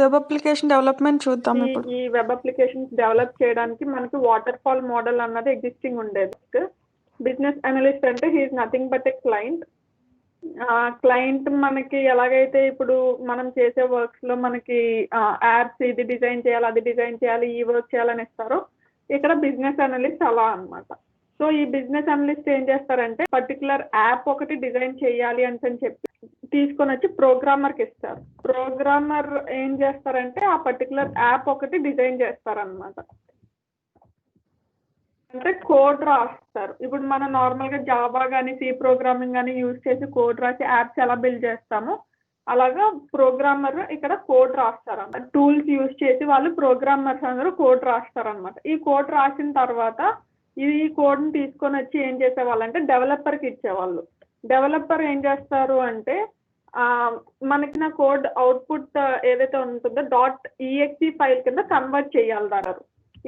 Web application development చూద్దాం ఈ ఇప్పుడు. ఈ వెబ్ అప్లికేషన్స్ డెవలప్ చేయడానికి మనకి వాటర్ ఫాల్ మోడల్ అన్నది ఎగ్జిస్టింగ్ ఉండేది. బిజినెస్ అనలిస్ట్ అంటే he's nothing but a client. Client మనకి ఎలాగైతే ఇప్పుడు మనం చేసే వర్క్స్ లో మనకి యాప్స్ ఇది డిజైన్ చేయాలి, అది డిజైన్ చేయాలి, ఈ వర్క్ చేయాలని ఇస్తారో, ఇక్కడ బిజినెస్ అనలిస్ట్ అలా అన్నమాట. సో ఈ బిజినెస్ అనలిస్ట్ ఏం చేస్తారంటే పర్టికులర్ యాప్ ఒకటి డిజైన్ చేయాలి అని చెప్పి తీసుకొని వచ్చి ప్రోగ్రామర్కి ఇస్తారు. ప్రోగ్రామర్ ఏం చేస్తారంటే ఆ పర్టికులర్ యాప్ ఒకటి డిజైన్ చేస్తారనమాట. అంటే కోడ్ రాస్తారు. ఇప్పుడు మనం నార్మల్గా జావా కానీ సి ప్రోగ్రామింగ్ కానీ యూజ్ చేసి కోడ్ రాసి యాప్స్ ఎలా బిల్డ్ చేస్తామో అలాగా ప్రోగ్రామర్ ఇక్కడ కోడ్ రాస్తారన్నమాట. టూల్స్ యూజ్ చేసి వాళ్ళు ప్రోగ్రామర్స్ అందరూ కోడ్ రాస్తారనమాట. ఈ కోడ్ రాసిన తర్వాత ఈ కోడ్ని తీసుకొని వచ్చి ఏం చేసేవాళ్ళంటే డెవలపర్కి ఇచ్చేవాళ్ళు. డెవలపర్ ఏం చేస్తారు అంటే మనకి నా కోడ్ అవుట్పుట్ ఏదైతే ఉంటుందో .exe ఫైల్ కింద కన్వర్ట్ చేయాలన్నారు.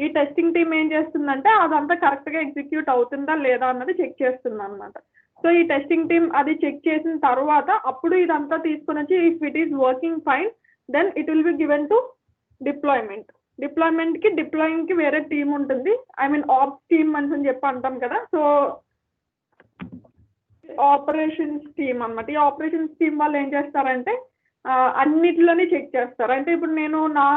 ఈ టెస్టింగ్ టీమ్ ఏం చేస్తుందంటే అదంతా కరెక్ట్గా ఎగ్జిక్యూట్ అవుతుందా లేదా అన్నది చెక్ చేస్తుంది అనమాట. సో ఈ టెస్టింగ్ టీమ్ అది చెక్ చేసిన తర్వాత అప్పుడు ఇదంతా తీసుకొని వచ్చి if it is working fine then it will be given to deployment. Deploying కి వేరే టీం ఉంటుంది. ఐ మీన్ ఆప్స్ టీమ్ అని చెప్పి అంటాం కదా. సో ఆపరేషన్స్ టీమ్ అన్నమాట. ఈ ఆపరేషన్స్ టీమ్ వాళ్ళు ఏం చేస్తారంటే అన్నిటిలోనే చెక్ చేస్తారు. అంటే ఇప్పుడు నేను నా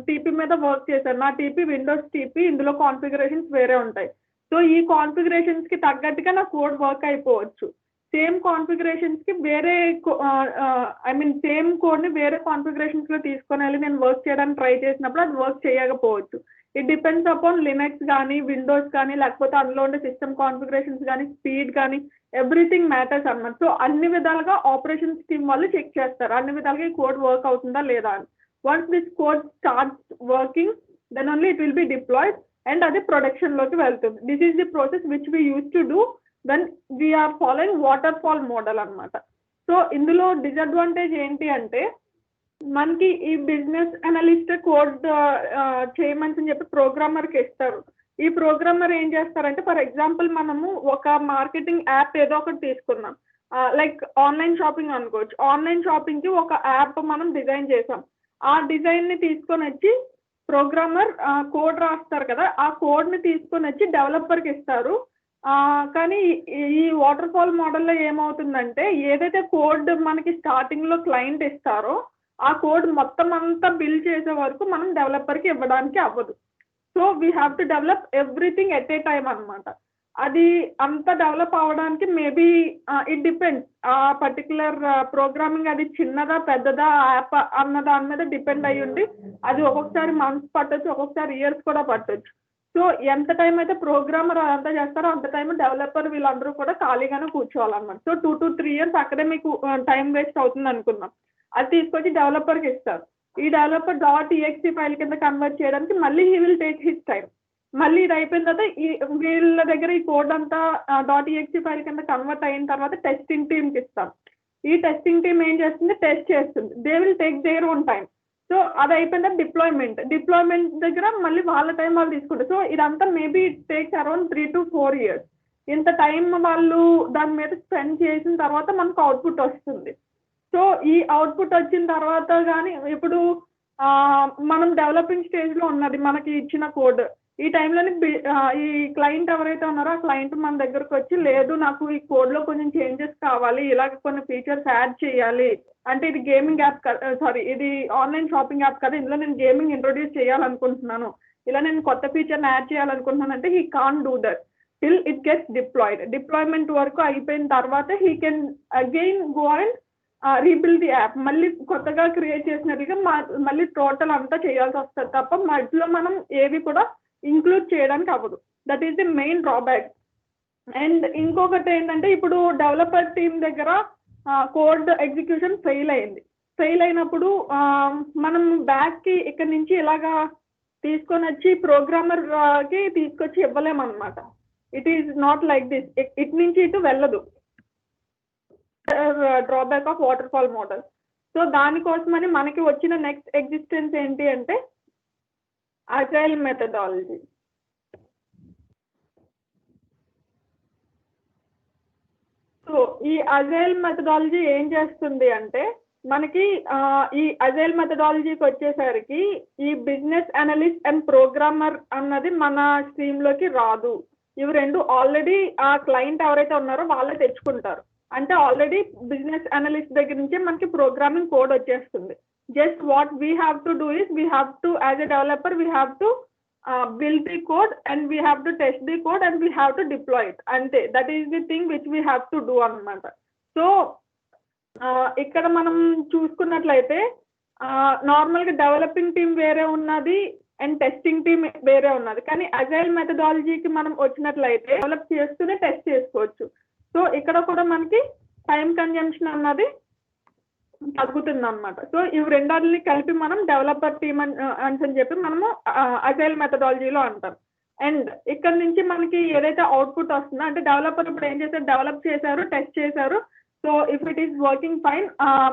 టీపీ మీద వర్క్ చేశాను, నా టీపీ విండోస్ టీపీ, ఇందులో కాన్ఫిగరేషన్స్ వేరే ఉంటాయి. సో ఈ కాన్ఫిగరేషన్స్ కి తగ్గట్టుగా నా కోడ్ వర్క్ అయిపోవచ్చు. సేమ్ కాన్ఫిగరేషన్స్ కి వేరే సేమ్ కోడ్ ని వేరే కాన్ఫిగరేషన్స్ లో తీసుకొని వెళ్ళి నేను వర్క్ చేయడానికి ట్రై చేసినప్పుడు అది వర్క్ చేయకపోవచ్చు. ఇట్ డిపెండ్స్ అపాన్ లినక్స్ కానీ విండోస్ కానీ లేకపోతే అందులో ఉండే సిస్టమ్ కాన్ఫిగరేషన్స్ కానీ స్పీడ్ కానీ ఎవ్రీథింగ్ మ్యాటర్స్ అన్నమాట. సో అన్ని విధాలుగా ఆపరేషన్స్ టీమ్ వాళ్ళు చెక్ చేస్తారు అన్ని విధాలుగా ఈ కోడ్ వర్క్ అవుతుందా లేదా అని. Once this code starts working then only it will be deployed and అది ప్రొడక్షన్ లోకి వెళ్తుంది. This is the process which we use to do when we are following waterfall model అనమాట. సో ఇందులో disadvantage ఏంటి అంటే మనకి ఈ బిజినెస్ అనలిస్ట్ కోడ్ చేయమని చెప్పి ప్రోగ్రామర్కి ఇస్తారు. ఈ ప్రోగ్రామర్ ఏం చేస్తారంటే ఫర్ ఎగ్జాంపుల్ మనము ఒక మార్కెటింగ్ యాప్ ఏదో ఒకటి తీసుకున్నాం, లైక్ ఆన్లైన్ షాపింగ్ అనుకోవచ్చు. ఆన్లైన్ షాపింగ్ కి ఒక యాప్ మనం డిజైన్ చేసాం. ఆ డిజైన్ ని తీసుకొని వచ్చి ప్రోగ్రామర్ కోడ్ రాస్తారు కదా, ఆ కోడ్ ని తీసుకొని వచ్చి డెవలపర్కి ఇస్తారు. కానీ ఈ వాటర్ ఫాల్ మోడల్లో ఏమవుతుందంటే ఏదైతే కోడ్ మనకి స్టార్టింగ్ లో క్లయింట్ ఇస్తారో ఆ కోడ్ మొత్తం అంతా బిల్డ్ చేసే వరకు మనం డెవలపర్కి ఇవ్వడానికి అవ్వదు. So we have to develop everything at a time అనమాట. అది అంత డెవలప్ అవ్వడానికి మేబీ ఇట్ డిపెండ్స్ ఆ పర్టికులర్ ప్రోగ్రామింగ్ అది చిన్నదా పెద్దదా యాప్ అన్న దాని మీద డిపెండ్ అయ్యి ఉండి అది ఒక్కొక్కసారి మంత్స్ పట్టొచ్చు, ఒక్కొక్కసారి ఇయర్స్ కూడా పట్టొచ్చు. సో ఎంత టైం అయితే ప్రోగ్రామర్ అంతా చేస్తారో అంత టైం డెవలపర్ వీళ్ళందరూ కూడా ఖాళీగానే కూర్చోవాలన్నమాట. సో 2 to 3 years అక్కడే మీకు టైం వేస్ట్ అవుతుంది అనుకుందాం. అది తీసుకొచ్చి డెవలపర్కి ఇస్తారు. ఈ డెవలపర్ .exe ఫైల్ కింద కన్వర్ట్ చేయడానికి మళ్ళీ he will take his time. మళ్ళీ ఇది అయిపోయిన తర్వాత వీళ్ళ దగ్గర ఈ కోడ్ అంతా .exe ఫైల్ కింద కన్వర్ట్ అయిన తర్వాత టెస్టింగ్ టీమ్కి ఇస్తాం. ఈ టెస్టింగ్ టీమ్ ఏం చేస్తుంది, టెస్ట్ చేస్తుంది. They will take their own time. So అది అయిపోయిన డిప్లాయ్మెంట్ దగ్గర మళ్ళీ వాళ్ళ టైం వాళ్ళు తీసుకుంటారు. సో ఇదంతా maybe it takes around 3 to 4 years. ఇంత టైం వాళ్ళు దాని మీద స్పెండ్ చేసిన తర్వాత మనకు అవుట్పుట్ వస్తుంది. సో ఈ అవుట్పుట్ వచ్చిన తర్వాత కానీ ఇప్పుడు మనం డెవలపింగ్ స్టేజ్లో ఉన్నది మనకి ఇచ్చిన కోడ్. ఈ టైంలోని ఈ క్లయింట్ ఎవరైతే ఉన్నారో ఆ క్లయింట్ మన దగ్గరకు వచ్చి లేదు నాకు ఈ కోడ్లో కొంచెం చేంజెస్ కావాలి, ఇలాగ కొన్ని ఫీచర్స్ యాడ్ చేయాలి, అంటే ఇది గేమింగ్ యాప్ సారీ ఇది ఆన్లైన్ షాపింగ్ యాప్ కదా, ఇందులో నేను గేమింగ్ ఇంట్రొడ్యూస్ చేయాలనుకుంటున్నాను, ఇలా నేను కొత్త ఫీచర్ని యాడ్ చేయాలనుకుంటున్నాను అంటే he can do that till it gets deployed. Deployment వరకు అయిపోయిన తర్వాత he can again go and rebuild the app. మళ్ళీ కొత్తగా క్రియేట్ చేసినట్టుగా మళ్ళీ టోటల్ అంతా చేయాల్సి వస్తుంది తప్ప మధ్యలో మనం ఏవి కూడా ఇంక్లూడ్ చేయడానికి అవ్వదు. That is the main drawback. And ఇంకొకటి ఏంటంటే ఇప్పుడు డెవలపర్ టీమ్ దగ్గర కోడ్ ఎగ్జిక్యూషన్ ఫెయిల్ అయింది. ఫెయిల్ అయినప్పుడు మనం బ్యాక్కి ఇక్కడ నుంచి ఇలాగా తీసుకొని వచ్చి ప్రోగ్రామర్కి తీసుకొచ్చి ఇవ్వలేమన్నమాట. It is not like this. ఇటు నుంచి ఇటు వెళ్ళదు. Drawback of waterfall model. So దానికోసమని మనకి వచ్చిన నెక్స్ట్ ఎగ్జిస్టెన్స్ ఏంటి అంటే అజైల్ మెథడాలజీ. సో ఈ అజైల్ మెథడాలజీ ఏం చేస్తుంది అంటే మనకి ఈ అజైల్ మెథడాలజీకి వచ్చేసరికి ఈ బిజినెస్ అనలిస్ట్ అండ్ ప్రోగ్రామర్ అన్నది మన స్ట్రీమ్లోకి రాదు. ఇవి రెండు ఆల్రెడీ ఆ క్లయింట్ ఎవరైతే ఉన్నారో వాళ్ళే తెచ్చుకుంటారు. అంటే ఆల్రెడీ బిజినెస్ అనలిస్ట్ దగ్గర నుంచే మనకి ప్రోగ్రామింగ్ కోడ్ వచ్చేస్తుంది. Just what we have to do is we have to as a developer we have to build the code and we have to test the code and we have to deploy it. Ante that is the thing which we have to do annamata. So ఇక్కడ మనం చూసుకున్నట్లయితే నార్మల్గా developing team వేరే ఉన్నది and testing team వేరే ఉన్నది. కానీ agile మెథడాలజీకి మనం వచ్చినట్లయితే డెవలప్ చేస్తూనే టెస్ట్ చేసుకోవచ్చు. సో ఇక్కడ కూడా మనకి టైం కన్జంప్షన్ అన్నది తగ్గుతుంది అనమాట. సో ఇవి రెండాటిని కలిపి మనం డెవలపర్ టీమ్ అని చెప్పి మనము అజైల్ మెథడాలజీలో అంటాం. అండ్ ఇక్కడ నుంచి మనకి ఏదైతే అవుట్పుట్ వస్తుందో అంటే డెవలపర్ ఇప్పుడు ఏం చేశారు, డెవలప్ చేశారు, టెస్ట్ చేశారు. So if it is working fine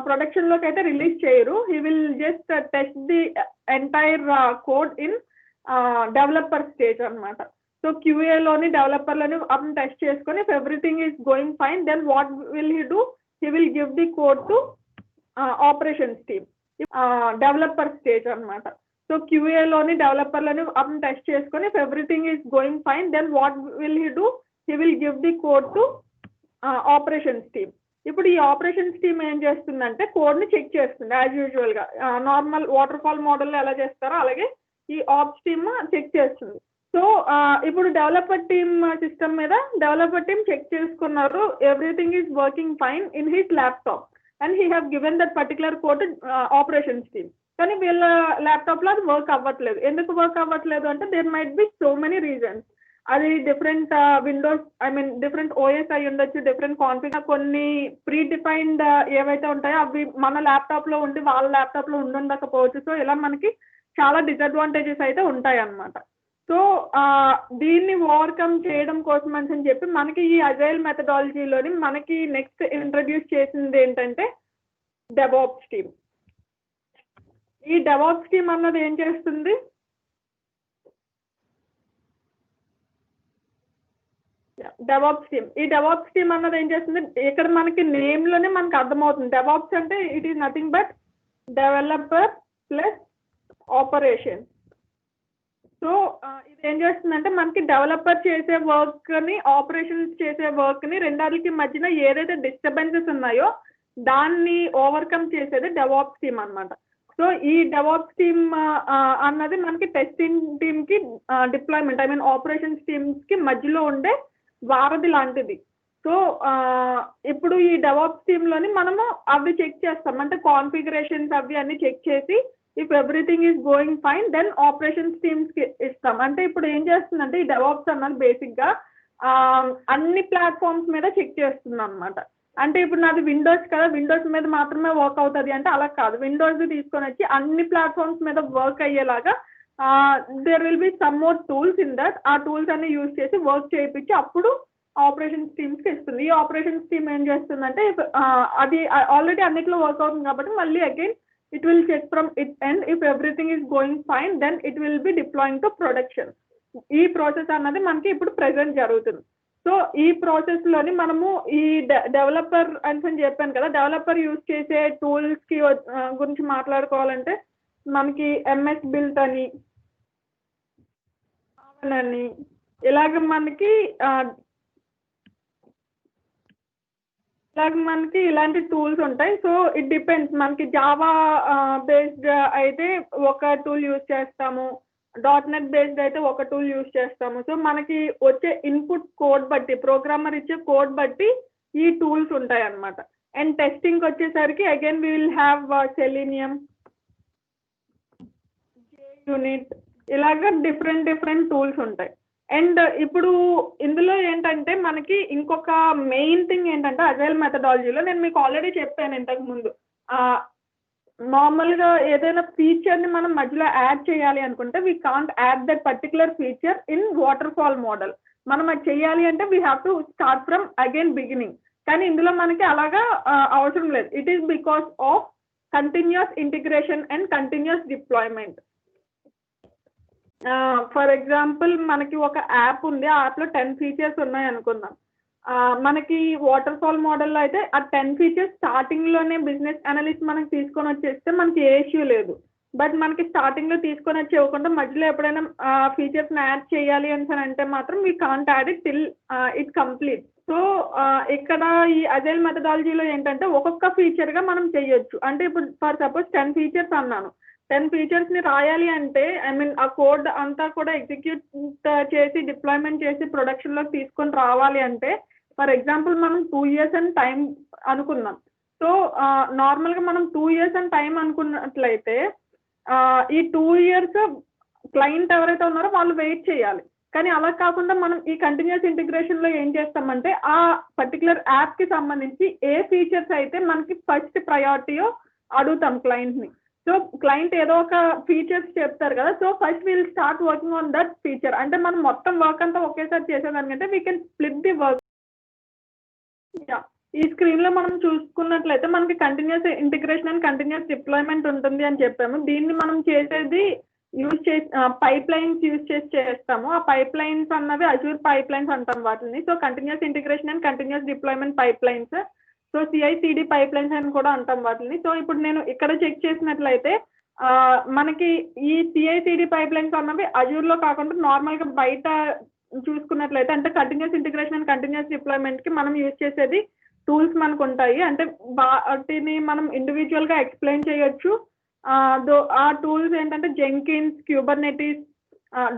ప్రొడక్షన్లోకి అయితే రిలీజ్ చేయరు. He will just test the entire code in developer stage అనమాట. సో క్యూఏలోని డెవలపర్లోని అప్పుడు టెస్ట్ చేసుకొని if everything is going fine then what will he do, he will give the code to operations team developer stage అనమాట. So క్యూఏలోని డెవలపర్లోని అప్పుడు test చేసుకొని if everything is going fine then what will he do, he will give the code to operations team. ఇప్పుడు ఈ operations team ఏం చేస్తుందంటే కోడ్ని చెక్ చేస్తుంది యాజ్ యూజువల్గా నార్మల్ వాటర్ ఫాల్ మోడల్లో ఎలా చేస్తారో అలాగే ఈ ఆప్స్ టీమ్ చెక్ చేస్తుంది. సో ఇప్పుడు డెవలపర్ టీమ్ సిస్టమ్ మీద డెవలపర్ టీమ్ చెక్ చేసుకున్నారు, everything is working fine in his laptop and he have given that particular code operations team. కానీ వీళ్ళ ల్యాప్టాప్లో అది వర్క్ అవ్వట్లేదు. ఎందుకు వర్క్ అవ్వట్లేదు అంటే there might be so many reasons. అది డిఫరెంట్ విండోస్ డిఫరెంట్ ఓఎస్ అయి ఉండొచ్చు, డిఫరెంట్ కాన్ఫిగర్, కొన్ని ప్రీ డిఫైన్డ్ ఏవైతే ఉంటాయో అవి మన ల్యాప్టాప్లో ఉండి వాళ్ళ ల్యాప్టాప్లో ఉండకపోవచ్చు. సో ఇలా మనకి చాలా డిసడ్వాంటేజెస్ అయితే ఉంటాయి అన్నమాట. సో దీన్ని ఓవర్కమ్ చేయడం కోసం అని చెప్పి మనకి ఈ అజైల్ మెథడాలజీలోని మనకి నెక్స్ట్ ఇంట్రడ్యూస్ చేసింది ఏంటంటే డెవాప్స్ టీమ్. ఈ డెవాప్స్ టీమ్ అన్నది ఏం చేస్తుంది, డెవాప్స్ టీమ్. ఈ డెవాప్స్ టీమ్ అన్నది ఏం చేస్తుంది, ఇక్కడ మనకి నేమ్లోనే మనకు అర్థమవుతుంది. డెవాప్స్ అంటే it is nothing but developer plus operation. So ఇది ఏం చేస్తుందంటే మనకి డెవలపర్ చేసే వర్క్ని ఆపరేషన్స్ చేసే వర్క్ని రెండాటికి మధ్యన ఏదైతే డిస్టర్బెన్సెస్ ఉన్నాయో దాన్ని ఓవర్కమ్ చేసేది డెవాప్స్ టీమ్ అనమాట. సో ఈ డెవాప్స్ టీమ్ అన్నది మనకి టెస్టింగ్ టీమ్కి డిప్లాయ్మెంట్ ఆపరేషన్స్ టీమ్స్కి మధ్యలో ఉండే వారధి లాంటిది. సో ఇప్పుడు ఈ డెవాప్స్ టీమ్లోని మనము అవి చెక్ చేస్తాం, అంటే కాన్ఫిగరేషన్స్ అవి అన్ని చెక్ చేసి if everything is going fine then operations టీమ్స్కి ఇస్తాం. అంటే ఇప్పుడు ఏం చేస్తుందంటే ఈ డెవాప్స్ అన్నది బేసిక్గా అన్ని ప్లాట్ఫామ్స్ మీద చెక్ చేస్తుంది అనమాట. అంటే ఇప్పుడు నాది విండోస్ కదా, విండోస్ మీద మాత్రమే వర్క్ అవుతుంది అంటే అలా కాదు. విండోస్ తీసుకొని వచ్చి అన్ని ప్లాట్ఫామ్స్ మీద వర్క్ అయ్యేలాగా there will be some more tools in that. ఆ టూల్స్ అన్ని యూజ్ చేసి వర్క్ చేయించి అప్పుడు ఆపరేషన్స్ టీమ్స్కి ఇస్తుంది. ఈ ఆపరేషన్స్ టీమ్ ఏం చేస్తుందంటే అది ఆల్రెడీ అన్నిట్లో వర్క్ అవుతుంది కాబట్టి మళ్ళీ again it will check from its end. If everything is going fine then it will be deploying to production. ఈ ప్రాసెస్ అన్నది మనకి ఇప్పుడు ప్రెసెంట్ జరుగుతుంది. సో ఈ ప్రాసెస్లోని మనము ఈ డెవలపర్ అని చెప్పాను కదా, డెవలపర్ యూజ్ చేసే టూల్స్కి గురించి మాట్లాడుకోవాలంటే మనకి ఎంఎస్ బిల్ట్ అని ఇలాగ మనకి ఇలాంటి టూల్స్ ఉంటాయి. సో ఇట్ డిపెండ్స్, మనకి జావా బేస్డ్ అయితే ఒక టూల్ యూజ్ చేస్తాము, .NET బేస్డ్ అయితే ఒక టూల్ యూజ్ చేస్తాము. సో మనకి వచ్చే ఇన్పుట్ కోడ్ బట్టి, ప్రోగ్రామర్ ఇచ్చే కోడ్ బట్టి ఈ టూల్స్ ఉంటాయి అన్నమాట. అండ్ టెస్టింగ్కి వచ్చేసరికి again we will have selenium, unit, ఇలాగ డిఫరెంట్ టూల్స్ ఉంటాయి. అండ్ ఇప్పుడు ఇందులో ఏంటంటే మనకి ఇంకొక మెయిన్ థింగ్ ఏంటంటే అజైల్ మెథడాలజీలో నేను మీకు ఆల్రెడీ చెప్పాను ఇంతకు ముందు, నార్మల్గా ఏదైనా ఫీచర్ని మనం మధ్యలో యాడ్ చేయాలి అనుకుంటే we can't add that particular feature in water fall model. మనం అది చేయాలి అంటే we have to start from again beginning. కానీ ఇందులో మనకి అలాగా అవసరం లేదు. It is because of continuous integration and continuous deployment. For example మనకి ఒక యాప్ ఉంది, ఆ యాప్లో 10 ఫీచర్స్ ఉన్నాయి అనుకుందాం. మనకి వాటర్ ఫాల్ మోడల్లో అయితే ఆ 10 ఫీచర్స్ స్టార్టింగ్లోనే బిజినెస్ అనలిస్ట్ మనకి తీసుకొని వచ్చేస్తే మనకి ఏ ఇష్యూ లేదు. బట్ మనకి స్టార్టింగ్లో తీసుకొని వచ్చి ఇవ్వకుండా మధ్యలో ఎప్పుడైనా ఫీచర్స్ని యాడ్ చేయాలి అని అంటే మాత్రం we can't add it till it complete. So ఇక్కడ ఈ అజైల్ మెథడాలజీలో ఏంటంటే ఒక్కొక్క ఫీచర్గా మనం చేయొచ్చు. అంటే ఇప్పుడు ఫర్ సపోజ్ 10 ఫీచర్స్ అన్నాను, 10 ఫీచర్స్ని రాయాలి అంటే ఐ మీన్ ఆ కోడ్ అంతా కూడా ఎగ్జిక్యూట్ చేసి డిప్లాయ్మెంట్ చేసి ప్రొడక్షన్లోకి తీసుకొని రావాలి అంటే ఫర్ ఎగ్జాంపుల్ మనం 2 years అని టైం అనుకున్నాం. సో నార్మల్గా మనం 2 years అని టైం అనుకున్నట్లయితే ఈ 2 years క్లయింట్ ఎవరైతే ఉన్నారో వాళ్ళు వెయిట్ చేయాలి. కానీ అలా కాకుండా మనం ఈ కంటిన్యూస్ ఇంటిగ్రేషన్లో ఏం చేస్తామంటే ఆ పర్టికులర్ యాప్కి సంబంధించి ఏ ఫీచర్స్ అయితే మనకి ఫస్ట్ ప్రయారిటీయో అడుగుతాం క్లయింట్ని. సో క్లయింట్ ఏదో ఒక ఫీచర్స్ చెప్తారు కదా, so first will start working on that feature. అంటే మనం మొత్తం వర్క్ అంతా ఒకేసారి చేసేదానికంటే we can split the work. ఈ స్క్రీన్లో మనం చూసుకున్నట్లయితే మనకి continuous integration and continuous deployment ఉంటుంది అని చెప్పాము. దీన్ని మనం చేసేది యూజ్ చేసి పైప్ లైన్స్ యూజ్ చేసి చేస్తాము. ఆ పైప్ లైన్స్ అన్నవి అజూర్ పైప్ లైన్స్ అంటాం వాటిని. So continuous integration and continuous deployment pipe lines, so CI/CD pipe lines అని కూడా అంటాం వాటిని. సో ఇప్పుడు నేను ఇక్కడ చెక్ చేసినట్లయితే మనకి ఈ CI/CD పైప్ లైన్స్ అన్నవి అజూర్లో కాకుండా నార్మల్గా బయట చూసుకున్నట్లయితే అంటే కంటిన్యూస్ ఇంటిగ్రేషన్ అండ్ కంటిన్యూస్ డిప్లాయ్మెంట్కి మనం యూజ్ చేసేది టూల్స్ మనకు ఉంటాయి. అంటే వాటిని మనం ఇండివిజువల్గా ఎక్స్ప్లెయిన్ చేయొచ్చు. ఆ టూల్స్ ఏంటంటే జెంకిన్స్, క్యూబర్నెటిస్,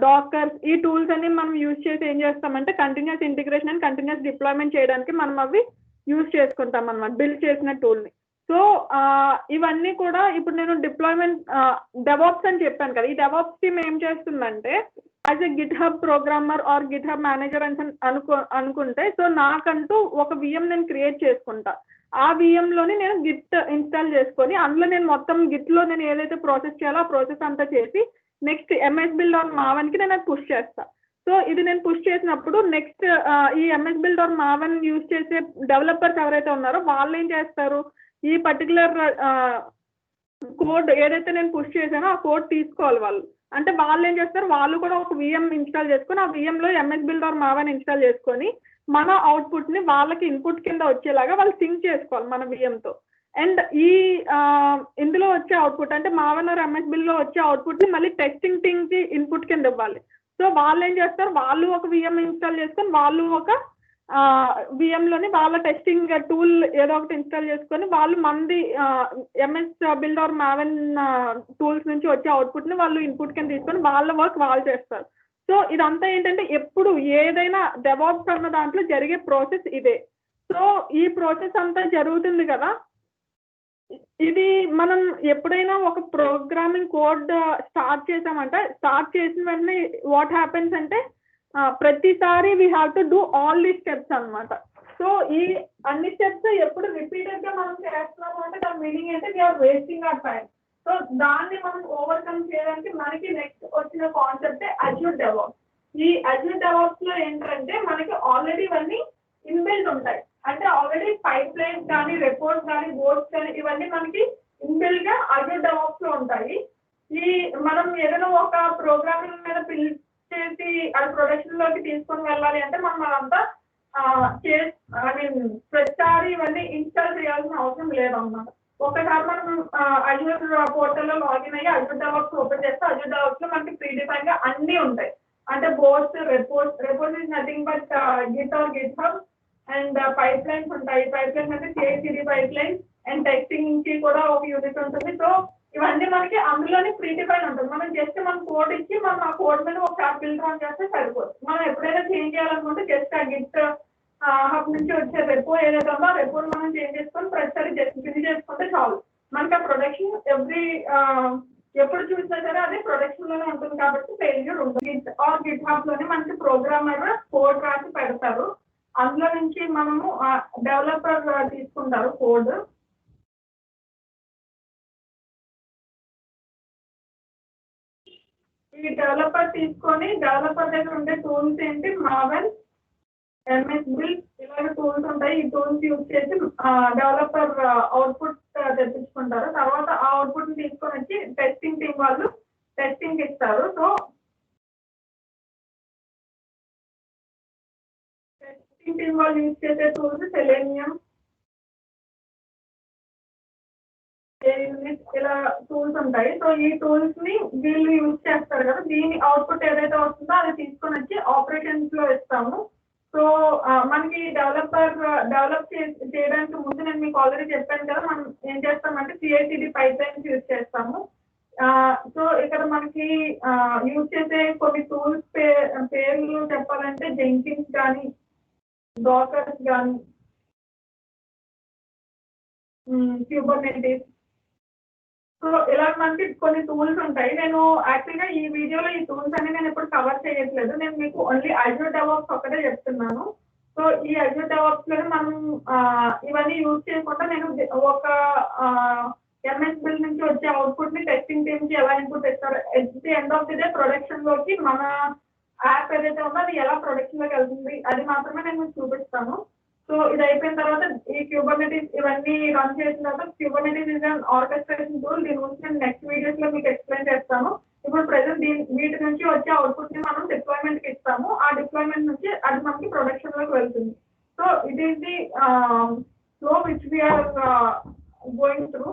డాకర్స్, ఈ టూల్స్ అన్ని మనం యూజ్ చేసి ఏం చేస్తామంటే continuous integration and continuous deployment చేయడానికి మనం అవి యూజ్ చేసుకుంటాం అన్నమాట, బిల్డ్ చేసిన టూల్ని. సో ఇవన్నీ కూడా ఇప్పుడు నేను డిప్లాయ్మెంట్ డెవాప్స్ అని చెప్పాను కదా, ఈ డెవాప్స్ టీమ్ ఏం చేస్తుందంటే as a GitHub programmer or GitHub manager అని అనుకుంటే సో నాకంటూ ఒక VM నేను క్రియేట్ చేసుకుంటా. ఆ VMలోని నేను గిట్ ఇన్స్టాల్ చేసుకొని అందులో నేను మొత్తం గిట్లో నేను ఏదైతే ప్రాసెస్ చేయాలో ఆ ప్రాసెస్ అంతా చేసి నెక్స్ట్ MS బిల్డ్ ఆన్ మావన్కి నేను అది పుష్ చేస్తా. సో ఇది నేను పుష్ చేసినప్పుడు నెక్స్ట్ ఈ MS బిల్డ్ ఆన్ మావన్ యూజ్ చేసే డెవలపర్స్ ఎవరైతే ఉన్నారో వాళ్ళు ఏం చేస్తారు, ఈ పర్టికులర్ కోడ్ ఏదైతే నేను పుష్ చేశానో ఆ కోడ్ తీసుకోవాలి వాళ్ళు. అంటే వాళ్ళు ఏం చేస్తారు, వాళ్ళు కూడా ఒక VM ఇన్స్టాల్ చేసుకొని ఆ VMలో MS బిల్డ్ ఆర్ మావన్ ఇన్స్టాల్ చేసుకొని మన అవుట్పుట్ని వాళ్ళకి ఇన్పుట్ కింద వచ్చేలాగా వాళ్ళు సింక్ చేసుకోవాలి మన VMతో. అండ్ ఈ ఇందులో వచ్చే అవుట్పుట్ అంటే మావన్ ఆర్ MS బిల్డ్లో వచ్చే అవుట్పుట్ని మళ్ళీ టెస్టింగ్ టీమ్కి ఇన్పుట్ కింద ఇవ్వాలి. సో వాళ్ళు ఏం చేస్తారు, వాళ్ళు ఒక VM ఇన్స్టాల్ చేసుకొని వాళ్ళు ఒక VMలోని వాళ్ళ టెస్టింగ్ టూల్ ఏదో ఒకటి ఇన్స్టాల్ చేసుకొని వాళ్ళు మంది MS బిల్డ్ ఆర్ మావన్ టూల్స్ నుంచి వచ్చే అవుట్పుట్ని వాళ్ళు ఇన్పుట్ కింద తీసుకొని వాళ్ళ వర్క్ వాళ్ళు చేస్తారు. సో ఇదంతా ఏంటంటే ఎప్పుడు ఏదైనా డెవాప్స్ అన్న దాంట్లో జరిగే ప్రాసెస్ ఇదే. సో ఈ ప్రాసెస్ అంతా జరుగుతుంది కదా, ఇది మనం ఎప్పుడైనా ఒక ప్రోగ్రామింగ్ కోడ్ స్టార్ట్ చేసామంటే స్టార్ట్ చేసిన వెంటనే వాట్ హ్యాపెన్స్ అంటే ప్రతిసారి we have to do all the steps అనమాట. సో ఈ అన్ని స్టెప్స్ ఎప్పుడు రిపీటెడ్గా మనం చేస్తున్నాము అంటే దాని మీనింగ్ అంటే we are wasting our time. So దాన్ని మనం ఓవర్కమ్ చేయడానికి మనకి నెక్స్ట్ వచ్చిన కాన్సెప్ట్ అజూర్ డెవాప్స్. ఈ అజూర్ డెవాప్స్లో ఏంటంటే మనకి ఆల్రెడీ ఇవన్నీ ఇన్బిల్డ్ ఉంటాయి. అంటే ఆల్రెడీ పైప్ లైన్స్ కానీ రెపోర్ట్స్ కానీ బోర్డ్స్ కానీ ఇవన్నీ మనకి ఇన్బిల్డ్గా అజూర్ డెవాప్స్లో ఉంటాయి. ఈ మనం ఏదైనా ఒక ప్రోగ్రామింగ్ మీద పిల్ చేసి అది ప్రొడక్షన్లోకి తీసుకొని వెళ్ళాలి అంటే మనం అదంతా ఐ మీన్ ప్రతిసారి ఇవన్నీ ఇన్స్టాల్ చేయాల్సిన అవసరం లేదన్నమాట. ఒకసారి మనం అజూర్ పోర్టల్లో లాగిన్ అయ్యి అజూర్ డెవాప్స్ ఓపెన్ చేస్తే అజూర్ డెవాప్స్లో మనకి ప్రీడిఫైన్గా అన్నీ ఉంటాయి. అంటే boards, repos is nothing but git or GitHub and pipelines ఉంటాయి. పైప్ లైన్స్ అంటే CI/CD పైప్ లైన్స్ అండ్ టెస్టింగ్కి కూడా ఒక యూనిట్ ఉంటుంది. సో ఇవన్నీ మనకి అందులోనే ప్రీడిఫైన్ ఉంటుంది. మనం జస్ట్ మన కోడ్ ఇచ్చి మనం ఆ కోడ్ మీద ఒక బిల్డ్ రన్ చేస్తే సరిపోతుంది. మనం ఎప్పుడైనా చేంజ్ చేయాలనుకుంటే జస్ట్ ఆ గిట్ హబ్ నుంచి వచ్చే రెపో ఏదైతే ఉందో ఆ రెపోని మనం చేంజ్ చేసుకొని ప్రతిసారి జస్ట్ ఫిల్ చేసుకుంటే చాలు. మనకి ఆ ప్రొడక్షన్ ఎప్పుడు చూసినా సరే అదే ప్రొడక్షన్లోనే ఉంటుంది కాబట్టి ఫెయిల్యూర్ ఉంటుంది. గిట్ ఆర్ గిట్ హబ్లోనే మనకి ప్రోగ్రామర్ కోడ్ రాసి పెడతారు. అందులో నుంచి మనము డెవలపర్ తీసుకుంటారు కోడ్. ఈ డెవలపర్ తీసుకొని డెవలపర్ దగ్గర ఉండే టూల్స్ ఏంటి, మావెన్, MS బిల్డ్ ఇలాగ టూల్స్ ఉంటాయి. ఈ టూల్స్ యూజ్ చేసి డెవలపర్ అవుట్పుట్ తెప్పించుకుంటారు. తర్వాత ఆ అవుట్పుట్ని తీసుకొని వచ్చి టెస్టింగ్ టీం వాళ్ళు టెస్టింగ్కి ఇస్తారు. సో టెస్టింగ్ టీమ్ వాళ్ళు యూజ్ చేసే టూల్స్ సెలేనియం, ఇలా టూల్స్ ఉంటాయి. సో ఈ టూల్స్ ని వీళ్ళు యూజ్ చేస్తారు కదా, దీని అవుట్పుట్ ఏదైతే వస్తుందో అది తీసుకొని వచ్చి ఆపరేషన్స్ లో ఇస్తాము. సో మనకి డెవలప్ చేయడానికి ముందు నేను మీకు ఆల్రెడీ చెప్పాను కదా, మనం ఏం చేస్తామంటే CI/CD పైప్లైన్స్ యూజ్ చేస్తాము. సో ఇక్కడ మనకి యూజ్ చేసే కొన్ని టూల్స్ పేర్లు చెప్పాలంటే జెంకిన్స్ కానీ, డాకర్స్ కానీ, క్యూబర్నెటిస్. సో ఇలా మనకి కొన్ని టూల్స్ ఉంటాయి. నేను యాక్చువల్గా ఈ వీడియోలో ఈ టూల్స్ అన్ని నేను ఇప్పుడు కవర్ చేయట్లేదు, నేను మీకు ఓన్లీ అజూర్ డెవాప్స్ ఒకటే చెప్తున్నాను. సో ఈ అజూర్ డెవాప్స్ లో మనం ఇవన్నీ యూజ్ చేయకుండా నేను ఒక ఎంఎస్ బిల్ నుంచి వచ్చే అవుట్పుట్ ని టెస్టింగ్ టీమ్ కి ఎలా ఇన్పుట్ ఇస్తారు, at the end of the day production లోకి మన యాప్ ఏదైతే ఉందో అది ఎలా ప్రొడక్షన్ లోకి వెళ్తుంది అది మాత్రమే నేను మీకు చూపిస్తాను. సో ఇది అయిపోయిన తర్వాత ఈ క్యూబర్నెటిస్ ఇవన్నీ రన్ చేసిన తర్వాత, Kubernetes is an orchestration tool, దీని గురించి నేను నెక్స్ట్ వీడియోస్ లో మీకు ఎక్స్ప్లెయిన్ చేస్తాను. ఇప్పుడు ప్రెసెంట్ వీటి నుంచి వచ్చే అవుట్పుట్ ని మనం డిప్లాయ్మెంట్ కి ఇస్తాము, ఆ డిప్లాయ్మెంట్ నుంచి అది మనకి ప్రొడక్షన్ లోకి వెళ్తుంది. So it is the flow which we are going through.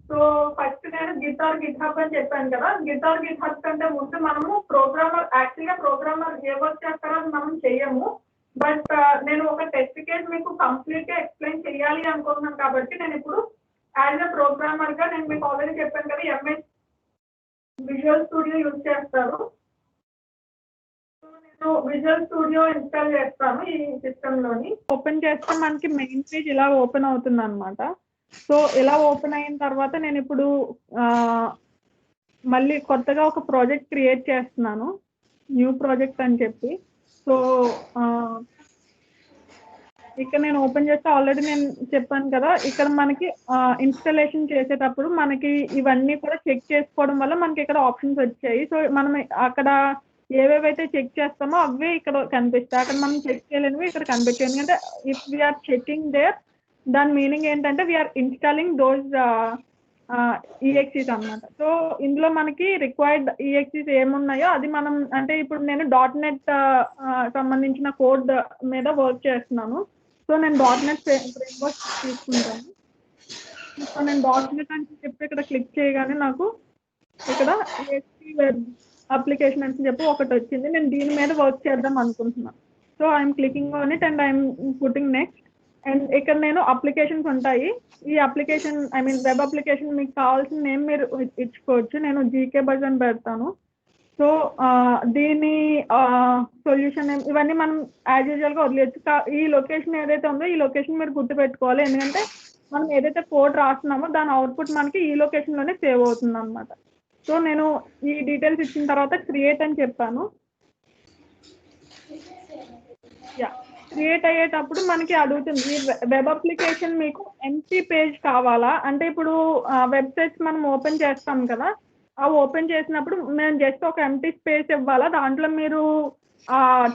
So first నేను గిట్హబ్ అని చెప్పాను కదా, గిట్హబ్ కంటే ముందు మనము యాక్చువల్గా ప్రోగ్రామర్ ఏ వర్క్ చేస్తారో అది మనం చెయ్యము. బట్ నేను ఒక టెస్ట్ కేస్ మీకు కంప్లీట్ గా ఎక్స్ప్లెయిన్ చేయాలి అనుకుంటున్నాను కాబట్టి నేను ఇప్పుడు యాజ్ ఎ ప్రోగ్రామర్ గా నేను మీకు ఆల్రెడీ చెప్పాను కదా, ఎంఎస్ విజువల్ స్టూడియో యూజ్ చేస్తారు. సో నేను విజువల్ స్టూడియో ఇన్స్టాల్ చేస్తాను ఈ సిస్టమ్ లోని. ఓపెన్ చేస్తే మనకి మెయిన్ పేజ్ ఇలా ఓపెన్ అవుతుంది అనమాట. సో ఇలా ఓపెన్ అయిన తర్వాత నేను ఇప్పుడు మళ్ళీ కొత్తగా ఒక ప్రాజెక్ట్ క్రియేట్ చేస్తున్నాను, న్యూ ప్రాజెక్ట్ అని చెప్పి. సో ఇక్కడ నేను ఓపెన్ చేస్తే ఆల్రెడీ నేను చెప్పాను కదా, ఇక్కడ మనకి ఇన్స్టాలేషన్ చేసేటప్పుడు మనకి ఇవన్నీ కూడా చెక్ చేసుకోవడం వల్ల మనకి ఇక్కడ ఆప్షన్స్ వచ్చాయి. సో మనం అక్కడ ఏవేవైతే చెక్ చేస్తామో అవే ఇక్కడ కనిపిస్తాయి, అక్కడ మనం చెక్ చేయలేనివి ఇక్కడ కనిపించాయి. ఎందుకంటే ఇఫ్ వీఆర్ చెకింగ్ దేర్, దాని మీనింగ్ ఏంటంటే వీఆర్ ఇన్స్టాలింగ్ దోస్ ఈఎక్సీస్ అన్నమాట. సో ఇందులో మనకి రిక్వైర్డ్ ఈఎక్సీస్ ఏమున్నాయో అది మనం, అంటే ఇప్పుడు నేను .NET సంబంధించిన కోడ్ మీద వర్క్ చేస్తున్నాను. సో నేను .NET ఫ్రేమ్వర్క్ తీసుకుంటాను. సో నేను .NET అని చెప్పి ఇక్కడ క్లిక్ చేయగానే నాకు ఇక్కడ EXE వెబ్ అప్లికేషన్ అని చెప్పి ఒకటి వచ్చింది. నేను దీని మీద వర్క్ చేద్దాం అనుకుంటున్నాను. So I'm clicking on it and I'm putting next. And ఇక్కడ నేను అప్లికేషన్స్ ఉంటాయి, ఈ అప్లికేషన్ వెబ్ అప్లికేషన్ మీకు కావాల్సిన నేమ్ మీరు ఇచ్చుకోవచ్చు. నేను జీకే బజ్ అని పెడతాను. సో దీని సొల్యూషన్ నేమ్ ఇవన్నీ మనం యాజ్ యూజువల్గా వదిలేయచ్చు. ఈ లొకేషన్ ఏదైతే ఉందో ఈ లొకేషన్ మీరు గుర్తుపెట్టుకోవాలి, ఎందుకంటే మనం ఏదైతే కోడ్ రాస్తున్నామో దాని అవుట్పుట్ మనకి ఈ లొకేషన్లోనే సేవ్ అవుతుంది అనమాట. సో నేను ఈ డీటెయిల్స్ ఇచ్చిన తర్వాత క్రియేట్ అని చెప్పాను. క్రియేట్ అయ్యేటప్పుడు మనకి అడుగుతుంది ఈ వెబ్ అప్లికేషన్ మీకు ఎంటీ పేజ్ కావాలా అంటే, ఇప్పుడు వెబ్సైట్స్ మనం ఓపెన్ చేస్తాం కదా, ఆ ఓపెన్ చేసినప్పుడు మేము జస్ట్ ఒక ఎంటీ స్పేస్ ఇవ్వాలా, దాంట్లో మీరు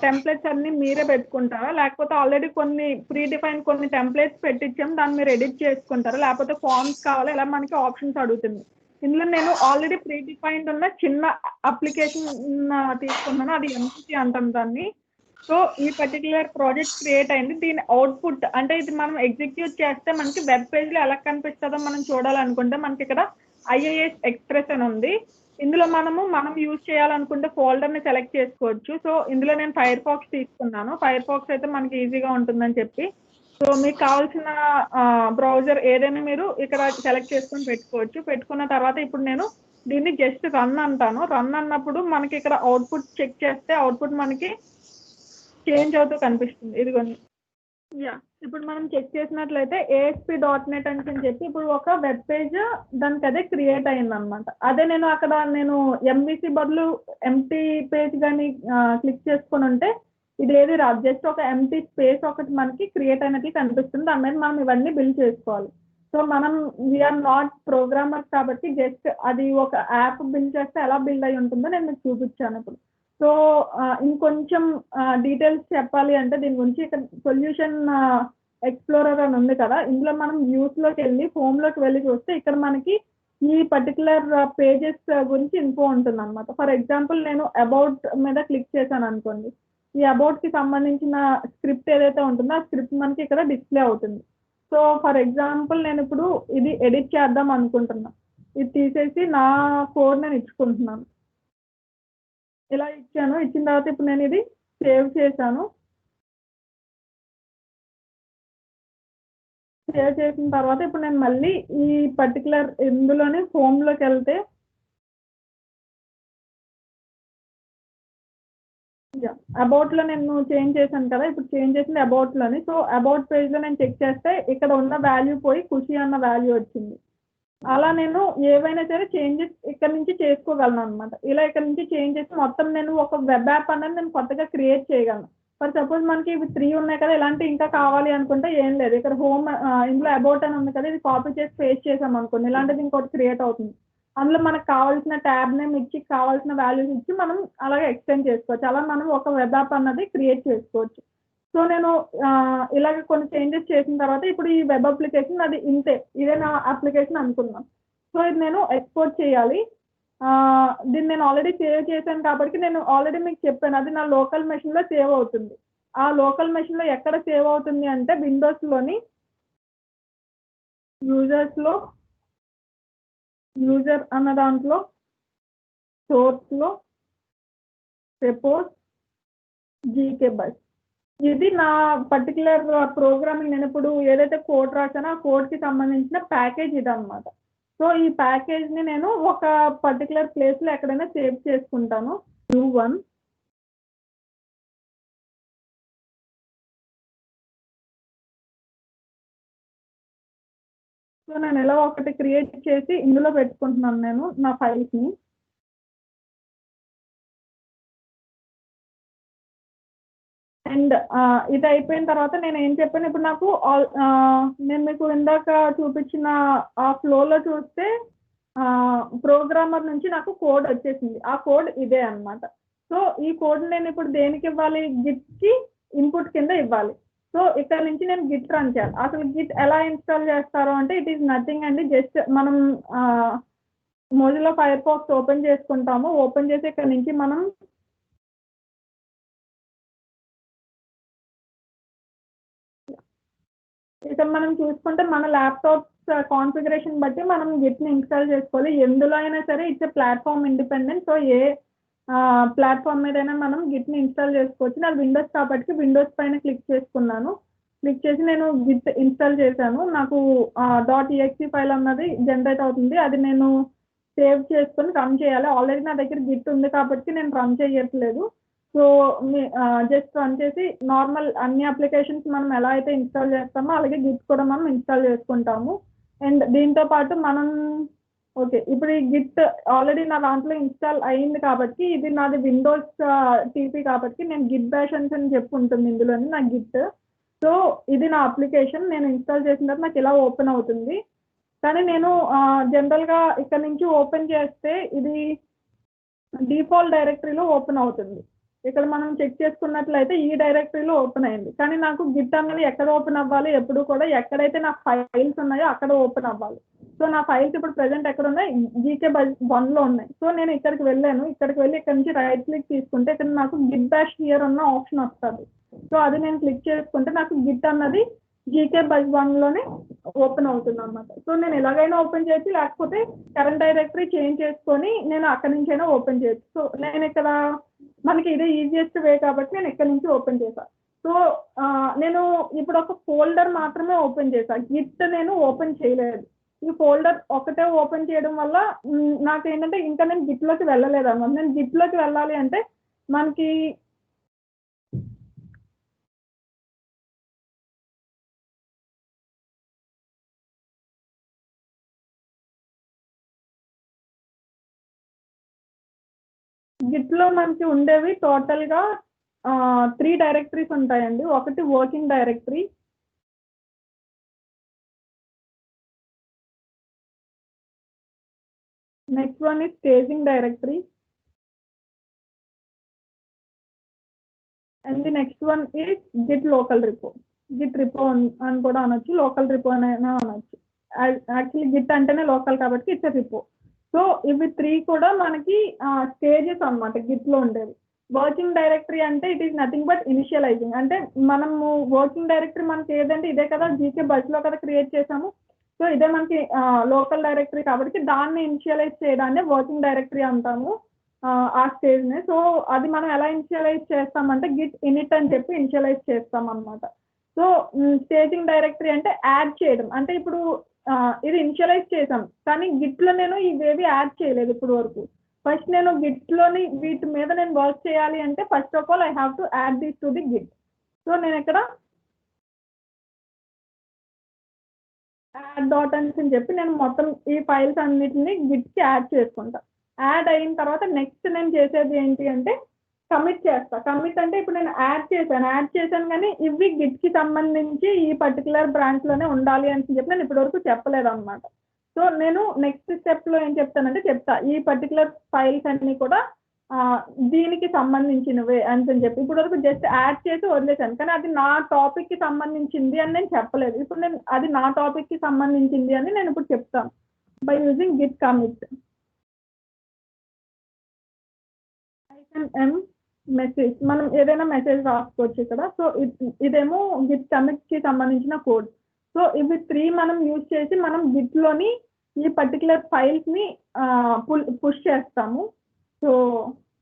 టెంప్లెట్స్ అన్ని మీరే పెట్టుకుంటారా, లేకపోతే ఆల్రెడీ కొన్ని ప్రీ డిఫైన్ కొన్ని టెంప్లెట్స్ పెట్టించాం దాన్ని మీరు ఎడిట్ చేసుకుంటారా, లేకపోతే ఫార్మ్స్ కావాలా, ఇలా మనకి ఆప్షన్స్ అడుగుతుంది. ఇందులో నేను ఆల్రెడీ ప్రీ డిఫైన్డ్ ఉన్న చిన్న అప్లికేషన్ తీసుకున్నాను, అది ఎంటీ అంటాం దాన్ని. సో ఈ పర్టికులర్ ప్రాజెక్ట్ క్రియేట్ అయింది, దీని అవుట్పుట్ అంటే ఇది మనం ఎగ్జిక్యూట్ చేస్తే మనకి వెబ్ పేజ్లో ఎలా కనిపిస్తుందో మనం చూడాలనుకుంటే మనకి ఇక్కడ IIS ఎక్స్ప్రెస్ అని ఉంది. ఇందులో మనం యూజ్ చేయాలనుకుంటే ఫోల్డర్ని సెలెక్ట్ చేసుకోవచ్చు. సో ఇందులో నేను ఫైర్ ఫాక్స్ తీసుకున్నాను, ఫైర్ ఫాక్స్ అయితే మనకి ఈజీగా ఉంటుందని చెప్పి. సో మీకు కావాల్సిన బ్రౌజర్ ఏదైనా మీరు ఇక్కడ సెలెక్ట్ చేసుకొని పెట్టుకోవచ్చు. పెట్టుకున్న తర్వాత ఇప్పుడు నేను దీన్ని జస్ట్ రన్ అంటాను. రన్ అన్నప్పుడు మనకి ఇక్కడ అవుట్పుట్ చెక్ చేస్తే అవుట్పుట్ మనకి చేంజ్ అవుతూ కనిపిస్తుంది, ఇదిగోండి. ఇప్పుడు మనం చెక్ చేసినట్లయితే ASP.NET అని చెప్పి ఇప్పుడు ఒక వెబ్ పేజ్ దానికి అదే క్రియేట్ అయింది అనమాట. అదే నేను అక్కడ MVC బదులు ఎంటీ పేజ్ కానీ క్లిక్ చేసుకొని ఉంటే ఇది ఏది రాదు, జస్ట్ ఒక ఎంటీ స్పేస్ ఒకటి మనకి క్రియేట్ అయినట్లు కనిపిస్తుంది, దాని మీద మనం ఇవన్నీ బిల్డ్ చేసుకోవాలి. సో మనం వీఆర్ నాట్ ప్రోగ్రామర్స్ కాబట్టి జస్ట్ అది ఒక యాప్ బిల్డ్ చేస్తే ఎలా బిల్డ్ అయి ఉంటుందో నేను మీకు చూపించాను ఇప్పుడు. సో ఇంకొంచెం డీటెయిల్స్ చెప్పాలి అంటే దీని గురించి ఇక్కడ సొల్యూషన్ ఎక్స్ప్లోరర్ అని ఉంది కదా, ఇందులో మనం వ్యూస్లోకి వెళ్ళి హోమ్లోకి వెళ్ళి చూస్తే ఇక్కడ మనకి ఈ పర్టికులర్ పేజెస్ గురించి ఇన్ఫో ఉంటుంది అనమాట. ఫర్ ఎగ్జాంపుల్ నేను అబౌట్ మీద క్లిక్ చేశాను అనుకోండి. ఈ అబౌట్కి సంబంధించిన స్క్రిప్ట్ ఏదైతే ఉంటుందో ఆ స్క్రిప్ట్ మనకి ఇక్కడ డిస్ప్లే అవుతుంది. సో ఫర్ ఎగ్జాంపుల్ నేను ఇప్పుడు ఇది ఎడిట్ చేద్దాం అనుకుంటున్నా. ఇది తీసేసి నా కోడ్ నేను ఇచ్చుకుంటున్నాను. ఇలా ఇచ్చాను. ఇచ్చిన తర్వాత ఇప్పుడు నేను ఇది సేవ్ చేశాను. సేవ్ చేసిన తర్వాత ఇప్పుడు నేను మళ్ళీ ఈ పర్టికులర్ ఇందులోనే హోమ్లోకి వెళ్తే అబౌట్లో నేను చేంజ్ చేశాను కదా, ఇప్పుడు చేంజ్ చేసింది అబౌట్లోని. సో అబౌట్ పేజ్లో నేను చెక్ చేస్తే ఇక్కడ ఉన్న వాల్యూ పోయి ఖుషి అన్న వాల్యూ వచ్చింది. అలా నేను ఏవైనా సరే చేంజెస్ ఇక్కడ నుంచి చేసుకోగలను అనమాట. ఇలా ఇక్కడ నుంచి చేంజ్ చేసి మొత్తం నేను ఒక వెబ్ యాప్ అనేది నేను కొత్తగా క్రియేట్ చేయగలను. ఫర్ సపోజ్ మనకి ఇవి 3 ఉన్నాయి కదా, ఇలాంటి ఇంకా కావాలి అనుకుంటే ఏం లేదు, ఇక్కడ హోమ్ ఇందులో అబౌట్ అని ఉంది కదా, ఇది కాపీ చేసి పేస్ట్ చేసాం అనుకోండి, ఇలాంటిది ఇంకోటి క్రియేట్ అవుతుంది. అందులో మనకు కావాల్సిన ట్యాబ్ నేమ్ ఇచ్చి కావాల్సిన వాల్యూస్ ఇచ్చి మనం అలాగే ఎక్స్టెండ్ చేసుకోవచ్చు. అలా మనం ఒక వెబ్ యాప్ అన్నది క్రియేట్ చేసుకోవచ్చు. సో నేను ఇలాగ కొన్ని చేంజెస్ చేసిన తర్వాత ఇప్పుడు ఈ వెబ్ అప్లికేషన్ అది ఇంతే, ఇదే నా అప్లికేషన్ అనుకుందాం. సో ఇది నేను ఎక్స్పోర్ట్ చేయాలి. దీన్ని నేను ఆల్రెడీ సేవ్ చేశాను కాబట్టి నేను ఆల్రెడీ మీకు చెప్పాను, అది నా లోకల్ మెషిన్లో సేవ్ అవుతుంది. ఆ లోకల్ మెషిన్లో ఎక్కడ సేవ్ అవుతుంది అంటే విండోస్లోని యూజర్స్లో యూజర్ అన్న దాంట్లో సోర్స్లో రెపోస్ జీకే బస్. ఇది నా పర్టికులర్ ప్రోగ్రామింగ్ నేను ఇప్పుడు ఏదైతే కోడ్ రాసానో ఆ కోడ్కి సంబంధించిన ప్యాకేజ్ ఇది అనమాట. సో ఈ ప్యాకేజ్ని నేను ఒక పర్టికులర్ ప్లేస్లో ఎక్కడైనా సేవ్ చేసుకుంటాను. U1 సో నేను ఎలా ఒకటి క్రియేట్ చేసి ఇందులో పెట్టుకుంటున్నాను నేను నా ఫైల్స్ని. అండ్ ఇది అయిపోయిన తర్వాత నేను ఏం చెప్పాను, ఇప్పుడు నాకు నేను మీకు ఇందాక చూపించిన ఆ ఫ్లోలో చూస్తే ప్రోగ్రామర్ నుంచి నాకు కోడ్ వచ్చేసింది. ఆ కోడ్ ఇదే అనమాట. సో ఈ కోడ్ నేను ఇప్పుడు దేనికి ఇవ్వాలి, గిట్కి ఇన్పుట్ కింద ఇవ్వాలి. సో ఇక్కడ నుంచి నేను గిట్ రన్ చేయాలి. అసలు గిట్ ఎలా ఇన్స్టాల్ చేస్తారు అంటే ఇట్ ఈస్ నథింగ్ అండి, జస్ట్ మనం మొజిల్లా ఫైర్ ఫాక్స్ ఓపెన్ చేసుకుంటాము. ఓపెన్ చేసి ఇక్కడ నుంచి మనం ఇక్కడ మనం చూసుకుంటే మన ల్యాప్టాప్స్ కాన్ఫిగరేషన్ బట్టి మనం గిట్ని ఇన్స్టాల్ చేసుకోవాలి. ఎందులో అయినా సరే it's platform independent. So A platform మీదైనా మనం గిట్ని ఇన్స్టాల్ చేసుకోవచ్చు. నాకు విండోస్ కాబట్టి విండోస్ పైన క్లిక్ చేసుకున్నాను. క్లిక్ చేసి నేను గిట్ ఇన్స్టాల్ చేశాను. నాకు .exe ఫైల్ అన్నది జనరేట్ అవుతుంది. అది నేను సేవ్ చేసుకొని రన్ చేయాలి. ఆల్రెడీ నా దగ్గర గిట్ ఉంది కాబట్టి నేను రన్ చేయట్లేదు. సో జస్ట్ రన్ చేసి నార్మల్ అన్ని అప్లికేషన్స్ మనం ఎలా అయితే ఇన్స్టాల్ చేస్తామో అలాగే గిట్ కూడా మనం ఇన్స్టాల్ చేసుకుంటాము. అండ్ దీంతో పాటు మనం ఓకే ఇప్పుడు ఈ గిట్ ఆల్రెడీ నా దాంట్లో ఇన్స్టాల్ అయ్యింది కాబట్టి ఇది నాది విండోస్ టీపీ కాబట్టి నేను గిట్ బ్యాషన్స్ అని చెప్పి ఉంటుంది ఇందులోని నా గిట్. సో ఇది నా అప్లికేషన్ నేను ఇన్స్టాల్ చేసిన తర్వాత నాకు ఇలా ఓపెన్ అవుతుంది. కానీ నేను జనరల్గా ఇక్కడ నుంచి ఓపెన్ చేస్తే ఇది డిఫాల్ట్ డైరెక్టరీలో ఓపెన్ అవుతుంది. ఇక్కడ మనం చెక్ చేసుకున్నట్లయితే ఈ డైరెక్టరీలో ఓపెన్ అయింది. కానీ నాకు గిట్ అన్నది ఎక్కడ ఓపెన్ అవ్వాలి, ఎప్పుడు కూడా ఎక్కడైతే నా ఫైల్స్ ఉన్నాయో అక్కడ ఓపెన్ అవ్వాలి. సో నా ఫైల్స్ ఇప్పుడు ప్రెసెంట్ ఎక్కడ ఉన్నాయి, GK1లో ఉన్నాయి. సో నేను ఇక్కడికి వెళ్ళాను. ఇక్కడికి వెళ్ళి ఇక్కడ నుంచి రైట్ క్లిక్ తీసుకుంటే ఇక్కడ నాకు గిట్ బ్యాష్ హియర్ అన్న ఆప్షన్ వస్తుంది. సో అది నేను క్లిక్ చేసుకుంటే నాకు గిట్ అన్నది GK1లోనే ఓపెన్ అవుతుంది అన్నమాట. సో నేను ఎలాగైనా ఓపెన్ చేయొచ్చు, లేకపోతే కరెంట్ డైరెక్టరీ చేంజ్ చేసుకొని నేను అక్కడి నుంచి అయినా ఓపెన్ చేయొచ్చు. సో నేను ఇక్కడ మనకి ఇదే ఈజియెస్ట్ వే కాబట్టి నేను ఇక్కడ నుంచి ఓపెన్ చేశాను. సో నేను ఇప్పుడు ఒక ఫోల్డర్ మాత్రమే ఓపెన్ చేశాను, గిట్ నేను ఓపెన్ చేయలేదు. ఈ ఫోల్డర్ ఒకటే ఓపెన్ చేయడం వల్ల నాకేంటంటే ఇంకా నేను గిట్లోకి వెళ్ళలేదు అన్నమాట. నేను గిట్లోకి వెళ్ళాలి అంటే మనకి గిట్లో మనకి ఉండేవి టోటల్గా 3 డైరెక్టరీస్ ఉంటాయండి. ఒకటి working directory, next one is staging directory, and the next one is git local repo. Git repo అని కూడా అనొచ్చు, లోకల్ రిపో అని అనొచ్చు. యాక్చువల్లీ గిట్ అంటేనే లోకల్ కాబట్టి ఇట్స్ రిపో. సో ఇవి 3 కూడా మనకి స్టేజెస్ అనమాట గిట్లో ఉండేవి. వర్కింగ్ డైరెక్టరీ అంటే it is nothing but initialising. అంటే మనము వర్కింగ్ డైరెక్టరీ మనకి ఏదంటే ఇదే కదా, జీకే బస్లో కదా క్రియేట్ చేసాము. సో ఇదే మనకి లోకల్ డైరెక్టరీ కాబట్టి దాన్ని ఇనిషియలైజ్ చేయడాన్ని వర్కింగ్ డైరెక్టరీ అంటాము ఆ స్టేజ్ని. సో అది మనం ఎలా ఇనిషియలైజ్ చేస్తామంటే గిట్ ఇనిట్ అని చెప్పి ఇనిషియలైజ్ చేస్తాం అనమాట. సో స్టేజింగ్ డైరెక్టరీ అంటే యాడ్ చేయడం. అంటే ఇప్పుడు ఇది ఇనిషియలైజ్ చేసాం కానీ గిట్లో నేను ఇవేవి యాడ్ చేయలేదు ఇప్పుడు వరకు. ఫస్ట్ నేను గిట్లోని వీటి మీద నేను వర్క్ చేయాలి అంటే first of all I have to add this to the Git. So నేను ఇక్కడ యాడ్ డాట్ అని చెప్పి నేను మొత్తం ఈ ఫైల్స్ అన్నిటిని గిట్కి యాడ్ చేసుకుంటా. యాడ్ అయిన తర్వాత నెక్స్ట్ నేను చేసేది ఏంటి అంటే కమిట్ చేస్తా. కమిట్ అంటే ఇప్పుడు నేను యాడ్ చేశాను కానీ ఇవి గిట్కి సంబంధించి ఈ పర్టికులర్ బ్రాంచ్లోనే ఉండాలి అని చెప్పి నేను ఇప్పటివరకు చెప్పలేదు అనమాట. సో నేను నెక్స్ట్ స్టెప్లో ఏం చెప్తానంటే చెప్తా ఈ పర్టికులర్ ఫైల్స్ అన్ని కూడా దీనికి సంబంధించినవే అని చెప్పి ఇప్పటివరకు జస్ట్ యాడ్ చేసి వదిలేసాను. కానీ అది నా టాపిక్కి సంబంధించింది అని నేను చెప్పలేదు. ఇప్పుడు నేను అది నా టాపిక్కి సంబంధించింది అని నేను ఇప్పుడు చెప్తాను by using Git commit. M message మనం ఏదైనా మెసేజ్ రాసుకోవచ్చు ఇక్కడ. సో ఇదేమో గిట్ కమిట్కి సంబంధించిన కోడ్. సో ఇవి 3 మనం యూజ్ చేసి మనం గిట్లోని ఈ పర్టికులర్ ఫైల్స్ని పుష్ చేస్తాము. సో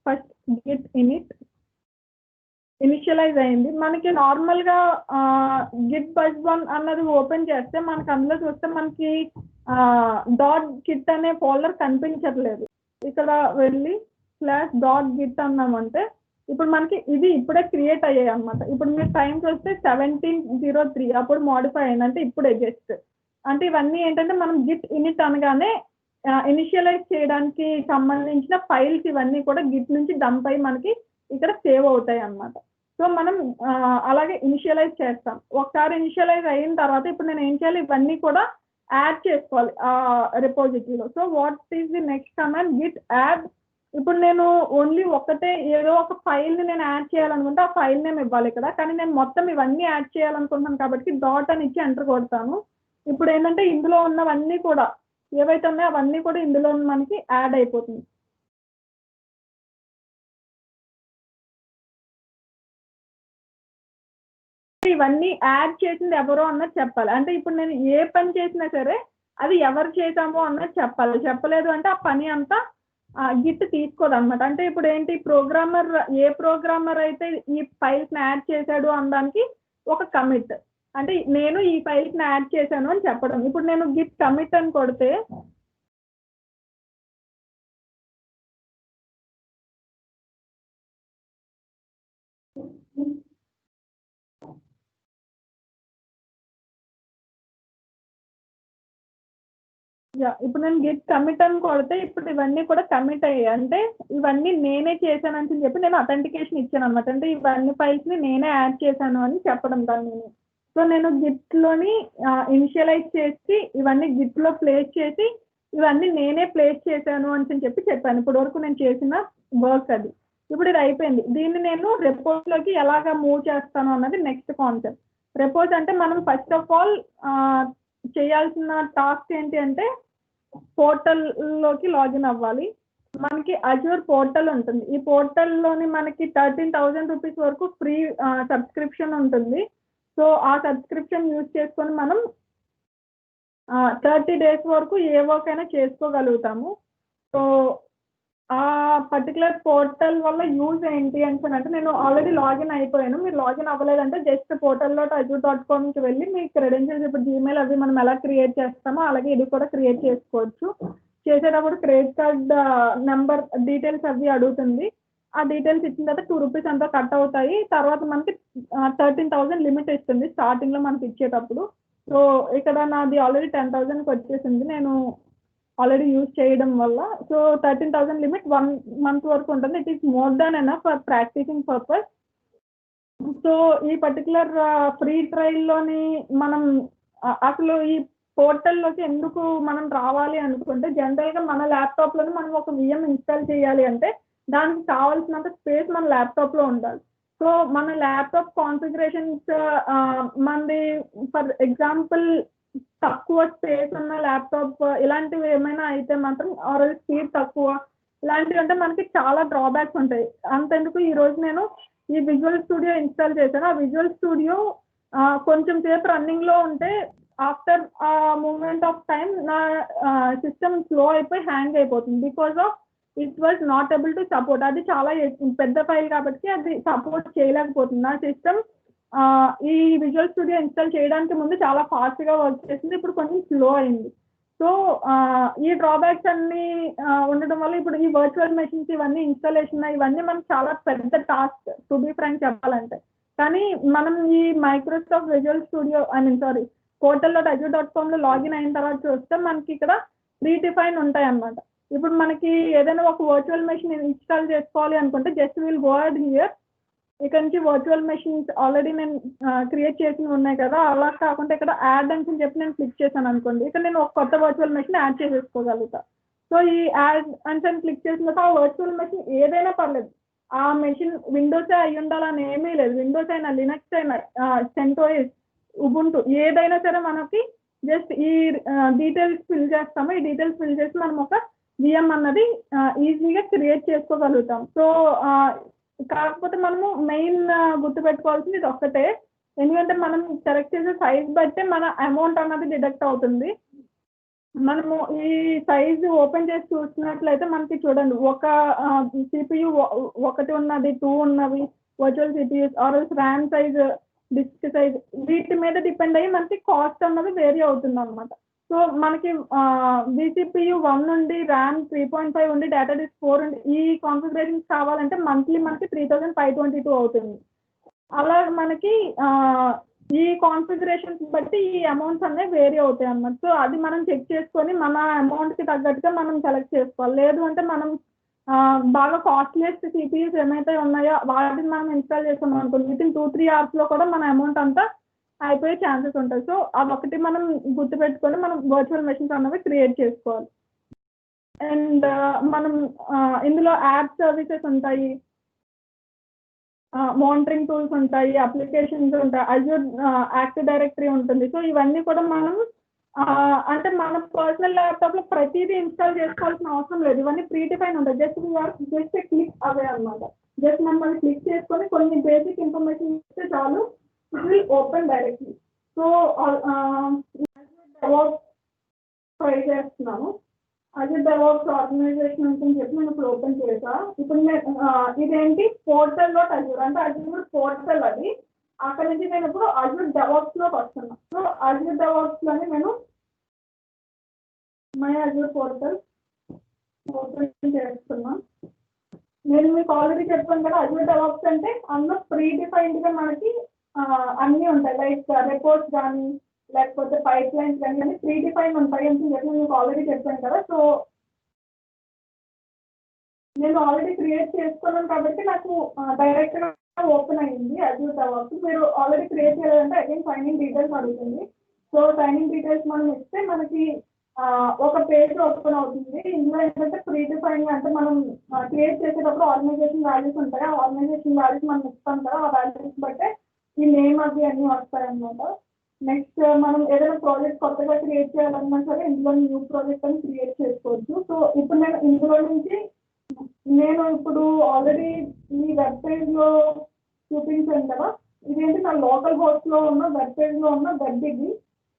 ఫస్ట్ గిట్ ఇనిషియలైజ్ అయింది. మనకి నార్మల్గా గిట్ బజ్ 1 అన్నది ఓపెన్ చేస్తే మనకి అందులో చూస్తే మనకి డాట్ గిట్ అనే ఫోల్డర్ కనిపించట్లేదు. ఇక్కడ వెళ్ళి /.git అన్నామంటే ఇప్పుడు మనకి ఇది ఇప్పుడే క్రియేట్ అయ్యాయి అనమాట. ఇప్పుడు మీరు టైం చూస్తే 17:03 అప్పుడు మోడిఫై అయింది. అంటే ఇప్పుడే జస్ట్ అంటే ఇవన్నీ ఏంటంటే మనం గిట్ ఇనిట్ అనగానే ఇనిషియలైజ్ చేయడానికి సంబంధించిన ఫైల్స్ ఇవన్నీ కూడా గిట్ నుంచి డంప్ అయ్యి మనకి ఇక్కడ సేవ్ అవుతాయి అన్నమాట. సో మనం అలాగే ఇనిషియలైజ్ చేస్తాం. ఒకసారి ఇనిషియలైజ్ అయిన తర్వాత ఇప్పుడు నేను ఏం చేయాలి, ఇవన్నీ కూడా యాడ్ చేసుకోవాలి రిపోజిటరీలో. So what is the next command, git add. ఇప్పుడు నేను ఓన్లీ ఒకటే ఏదో ఒక ఫైల్ని నేను యాడ్ చేయాలనుకుంటే ఆ ఫైల్ నేమ్ ఇవ్వాలి ఇక్కడ. కానీ నేను మొత్తం ఇవన్నీ యాడ్ చేయాలనుకుంటున్నాను కాబట్టి డాట్ అని ఇచ్చి ఎంటర్ కొడతాను. ఇప్పుడు ఏంటంటే ఇందులో ఉన్నవన్నీ కూడా ఏవైతే ఉన్నాయో అవన్నీ కూడా ఇందులో మనకి యాడ్ అయిపోతుంది. ఇవన్నీ యాడ్ చేసింది ఎవరో అన్నది చెప్పాలి. అంటే ఇప్పుడు నేను ఏ పని చేసినా సరే అది ఎవరు చేసామో అన్నది చెప్పాలి. చెప్పలేదు అంటే ఆ పని అంతా గిట్ తీసుకోదన్నమాట. అంటే ఇప్పుడు ఏంటి, ఏ ప్రోగ్రామర్ అయితే ఈ ఫైల్స్ని యాడ్ చేశాడు అనడానికి ఒక కమిట్. అంటే నేను ఈ ఫైల్స్ని యాడ్ చేశాను అని చెప్పడం. ఇప్పుడు నేను గిట్ కమిట్ అని కొడితే ఇప్పుడు నేను గిట్ కమిట్ అని కొడితే ఇప్పుడు ఇవన్నీ కూడా కమిట్ అయ్యాయి. అంటే ఇవన్నీ నేనే చేశానని చెప్పి నేను అథెంటికేషన్ ఇచ్చాను అనమాట. అంటే ఇవన్నీ ఫైల్స్ని నేనే యాడ్ చేశాను అని చెప్పడం దాన్ని. సో నేను గిట్లోని ఇనిషియలైజ్ చేసి ఇవన్నీ గిట్లో ప్లేస్ చేసి ఇవన్నీ నేనే ప్లేస్ చేశాను అని చెప్పి చెప్పాను. ఇప్పటి వరకు నేను చేసిన వర్క్ అది. ఇప్పుడు ఇది అయిపోయింది. దీన్ని నేను రెపోజ్లోకి ఎలాగా మూవ్ చేస్తాను అన్నది నెక్స్ట్ కాన్సెప్ట్. రెపోజ్ అంటే మనం ఫస్ట్ ఆఫ్ ఆల్ చేయాల్సిన టాస్క్ ఏంటి అంటే పోర్టల్లోకి లాగిన్ అవ్వాలి. మనకి అజూర్ పోర్టల్ ఉంటుంది. ఈ పోర్టల్లోని మనకి 13,000 రూపీస్ వరకు ఫ్రీ సబ్స్క్రిప్షన్ ఉంటుంది. సో ఆ సబ్స్క్రిప్షన్ యూజ్ చేసుకొని మనం 30 days వరకు ఏ వర్క్ అయినా చేసుకోగలుగుతాము. సో ఆ పర్టికులర్ పోర్టల్ వల్ల యూజ్ ఏంటి అంటే నేను ఆల్రెడీ లాగిన్ అయిపోయాను. మీరు లాగిన్ అవ్వలేదంటే జస్ట్ portal.azure.comకి వెళ్ళి మీ క్రెడెన్షియల్స్ ఇప్పుడు జీమెయిల్ అవి మనం ఎలా క్రియేట్ చేస్తామో అలాగే ఇది కూడా క్రియేట్ చేసుకోవచ్చు. చేసేటప్పుడు క్రెడిట్ కార్డ్ నెంబర్ డీటెయిల్స్ అవి అడుగుతుంది. ఆ డీటెయిల్స్ ఇచ్చిన తర్వాత 2 రూపీస్ అంతా కట్ అవుతాయి. తర్వాత మనకి 13,000 లిమిట్ ఇస్తుంది స్టార్టింగ్లో మనకి ఇచ్చేటప్పుడు. సో ఇక్కడ నాది ఆల్రెడీ 10,000కి వచ్చేసింది నేను ఆల్రెడీ యూజ్ చేయడం వల్ల. సో 13,000 లిమిట్ 1 month వరకు ఉంటుంది. It is more than enough for practicing purpose. So ఈ పర్టికులర్ ఫ్రీ ట్రయల్లోని మనం అసలు ఈ పోర్టల్లోకి ఎందుకు మనం రావాలి అనుకుంటే జనరల్గా మన ల్యాప్టాప్లోని మనం ఒక VM ఇన్స్టాల్ చేయాలి అంటే దానికి కావాల్సినంత స్పేస్ మన ల్యాప్టాప్లో ఉండాలి. సో మన ల్యాప్టాప్ కాన్ఫిగరేషన్స్ మనది ఫర్ ఎగ్జాంపుల్ తక్కువ స్పేస్ ఉన్న ల్యాప్టాప్ ఇలాంటివి ఏమైనా అయితే మాత్రం ఆర్ స్పీడ్ తక్కువ ఇలాంటివి అంటే మనకి చాలా డ్రాబ్యాక్స్ ఉంటాయి. అంతెందుకు ఈరోజు నేను ఈ విజువల్ స్టూడియో ఇన్స్టాల్ చేశాను. ఆ విజువల్ స్టూడియో కొంచెం సేపు రన్నింగ్లో ఉంటే ఆఫ్టర్ ఆ మూమెంట్ ఆఫ్ టైం నా సిస్టమ్ స్లో అయిపోయి హ్యాంగ్ అయిపోతుంది. Because of it was not able to support. అది చాలా పెద్ద ఫైల్ కాబట్టి అది సపోర్ట్ చేయలేకపోతుంది. నా సిస్టమ్ ఈ విజువల్ స్టూడియో ఇన్స్టాల్ చేయడానికి ముందు చాలా ఫాస్ట్గా వర్క్ చేసింది, ఇప్పుడు కొంచెం స్లో అయింది. సో ఈ డ్రాబ్యాక్స్ అన్ని ఉండడం వల్ల ఇప్పుడు ఈ వర్చువల్ మెషిన్స్ ఇవన్నీ ఇన్స్టాలేషన్ ఇవన్నీ మనకు చాలా పెద్ద టాస్క్ టు బి ఫ్రాంక్ చెప్పాలంటే. కానీ మనం ఈ మైక్రోసాఫ్ట్ విజువల్ స్టూడియో portal.azure.com లో లాగిన్ అయిన తర్వాత చూస్తే మనకి ఇక్కడ ప్రీడిఫైన్ ఉంటాయి అన్నమాట. ఇప్పుడు మనకి ఏదైనా ఒక వర్చువల్ మెషిన్ ఇన్స్టాల్ చేసుకోవాలి అనుకుంటే just will go ahead here. ఇక్కడ నుంచి వర్చువల్ మెషిన్స్ ఆల్రెడీ నేను క్రియేట్ చేసి ఉన్నాయి కదా, అలా కాకుండా ఇక్కడ యాడ్ అని చెప్పి నేను క్లిక్ చేశాను అనుకోండి, ఇక్కడ నేను ఒక కొత్త వర్చువల్ మెషిన్ యాడ్ చేసేసుకోగలుగుతా. సో ఈ యాడ్ అని క్లిక్ చేసిన తర్వాత ఆ వర్చువల్ మెషిన్ ఏదైనా పర్లేదు, ఆ మెషిన్ విండోసే అయి ఉండాలని ఏమీ లేదు. విండోస్ అయినా, లినక్స్ అయినా, సెంటోస్, ఉబుంటు ఏదైనా సరే మనకి జస్ట్ ఈ డీటెయిల్స్ ఫిల్ చేస్తాము. ఈ డీటెయిల్స్ ఫిల్ చేసి మనం ఒక విఎం అన్నది ఈజీగా క్రియేట్ చేసుకోగలుగుతాం. సో కాకపోతే మనము మెయిన్ గుర్తుపెట్టుకోవాల్సింది ఇది ఒక్కటే, ఎందుకంటే మనం సెలెక్ట్ చేసే సైజ్ బట్టే మన అమౌంట్ అన్నది డిడక్ట్ అవుతుంది. మనము ఈ సైజు ఓపెన్ చేసి చూసినట్లయితే మనకి చూడండి, ఒక సిపియు ఒకటి ఉన్నది, 2 ఉన్నవి virtual CPUs, or RAM size, disk size, వీటి మీద డిపెండ్ అయ్యి మనకి కాస్ట్ అన్నది వేరీ అవుతుంది అనమాట. సో మనకి విసిపియు 1 నుండి ర్యామ్ 3.5 ఉండి డేటా డిస్క్ 4 ఉండి ఈ కాన్ఫిగరేషన్స్ కావాలంటే మంత్లీ మనకి 3522 అవుతుంది. అలా మనకి ఈ కాన్ఫిగరేషన్స్ బట్టి ఈ అమౌంట్స్ అనేవి వేరీ అవుతాయి అన్నమాట. సో అది మనం చెక్ చేసుకొని మన అమౌంట్కి తగ్గట్టుగా మనం సెలెక్ట్ చేసుకోవాలి. లేదు అంటే మనం బాగా కాస్ట్లీయెస్ట్ సిపియూస్ ఏమైతే ఉన్నాయో వాటిని మనం ఇన్స్టాల్ చేస్తాం అనుకోండి, విత్ ఇన్ 2-3 అవర్స్లో కూడా మన అమౌంట్ అంతా అయిపోయే ఛాన్సెస్ ఉంటాయి. సో అదొకటి మనం గుర్తుపెట్టుకొని మనం వర్చువల్ మెషిన్స్ అన్నవి క్రియేట్ చేసుకోవాలి. అండ్ మనం ఇందులో యాప్ సర్వీసెస్ ఉంటాయి, మానిటరింగ్ టూల్స్ ఉంటాయి, అప్లికేషన్స్ ఉంటాయి, అజూర్ యాక్టివ్ డైరెక్టరీ ఉంటుంది. సో ఇవన్నీ కూడా మనం అంటే మన పర్సనల్ ల్యాప్టాప్లో ప్రతిదీ ఇన్స్టాల్ చేసుకోవాల్సిన అవసరం లేదు. ఇవన్నీ ప్రీడిఫైన్ ఉంటాయి. జస్ట్ క్లిక్ అవే అనమాట. జస్ట్ మనం క్లిక్ చేసుకొని కొన్ని బేసిక్ ఇన్ఫర్మేషన్ ఇస్తే చాలు, it will open directly. So try చేస్తున్నాను. అజూర్ డెవాప్స్ ఆర్గనైజేషన్ అని చెప్పి నేను ఇప్పుడు ఓపెన్ చేసా. ఇప్పుడు నేను ఇదేంటి portal.azure అంటే అజూర్ పోర్టల్ అది. అక్కడ నుంచి నేను ఇప్పుడు అజూర్ డెవాప్స్లోకి వస్తున్నాను. సో అజూర్ డెవాప్స్లోని నేను మై అజూర్ పోర్టల్ ఓపెన్ చేస్తున్నాను. నేను మీకు ఆల్రెడీ చెప్పాను కదా, అజూర్ డెవాప్స్ అంటే అందులో ప్రీడిఫైన్డ్గా మనకి అన్నీ ఉంటాయి. లైక్ రిపోర్ట్స్ కానీ లేకపోతే పైప్ లైన్స్ కానీ అన్ని ప్రీడిఫైన్ ఉంటాయి అని చెప్పి మీకు ఆల్రెడీ చెప్పాను కదా. సో నేను ఆల్రెడీ క్రియేట్ చేసుకున్నాను కాబట్టి నాకు డైరెక్ట్గా ఓపెన్ అయ్యింది అజూర్ డెవాప్స్. మీరు ఆల్రెడీ క్రియేట్ చేయాలంటే అగైన్ సైనింగ్ డీటెయిల్స్ అడుగుతుంది. సో సైనింగ్ డీటెయిల్స్ మనం ఇస్తే మనకి ఒక పేజ్ ఓపెన్ అవుతుంది. ఇందులో ఏంటంటే ప్రీడిఫైన్ అంటే మనం క్రియేట్ చేసేటప్పుడు ఆర్గనైజేషన్ వాల్యూస్ ఉంటాయి. ఆ ఆర్గనైజేషన్ వాల్యూస్ మనం ఇస్తాం కదా, ఆ వాల్యూస్ బట్టే ఈ నేమ్ అవి అన్నీ వస్తాయి అన్నమాట. నెక్స్ట్ మనం ఏదైనా ప్రాజెక్ట్ కొత్తగా క్రియేట్ చేయాలన్నా సరే ఇందులో న్యూ ప్రాజెక్ట్ అని క్రియేట్ చేసుకోవచ్చు. సో ఇప్పుడు నేను ఇందులో నుంచి ఇప్పుడు ఆల్రెడీ ఈ వెబ్ పేజ్లో చూపించాను కదా, ఇదేంటి నా లోకల్ హోస్ట్లో ఉన్న వెబ్ పేజ్లో ఉన్న వెబ్ ఇది,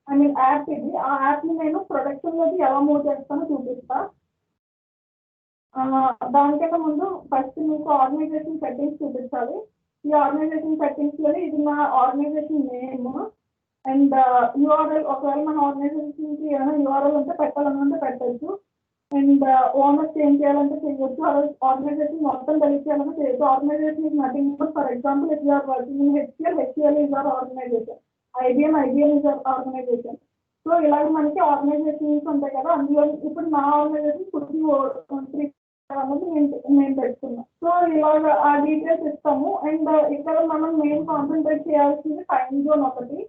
ఐ మీన్ యాప్ ఇది. ఆ యాప్ని నేను ప్రొడక్షన్లోకి ఎలా మూవ్ చేస్తానో చూపిస్తా. దానికన్నా ముందు ఫస్ట్ మీకు ఆర్గనైజేషన్ సెట్టింగ్స్ చూపించాలి. ఈ ఆర్గనైజేషన్ సెట్టింగ్స్లోని ఇది నా ఆర్గనైజేషన్ నేమ్ అండ్ యూఆర్ఎల్. ఒకవేళ మన ఆర్గనైజేషన్కి ఏమైనా యూఆర్ఎల్ ఉంటే పెట్టాలనుకుంటే పెట్టచ్చు. అండ్ ఓనర్ చేంజ్ చేయాలంటే చేయొచ్చు. ఆర్గనైజేషన్ మొత్తం డెలిట్ చేయాలంటే చేయొచ్చు. Organization is nothing but for example if you're working in HCL is our organization, IBM is our organization. So ఇలాగ మనకి ఆర్గనైజేషన్స్ ఉంటాయి కదా, అందులో ఇప్పుడు నా ఆర్గనైజేషన్ నేను పెట్టుకున్నాను. సో ఇలాగ ఆ డీటెయిల్స్ ఇస్తాము. అండ్ ఇక్కడ మనం మెయిన్ కాన్సన్ట్రేట్ చేయాల్సింది టైం జోన్ ఒకటి.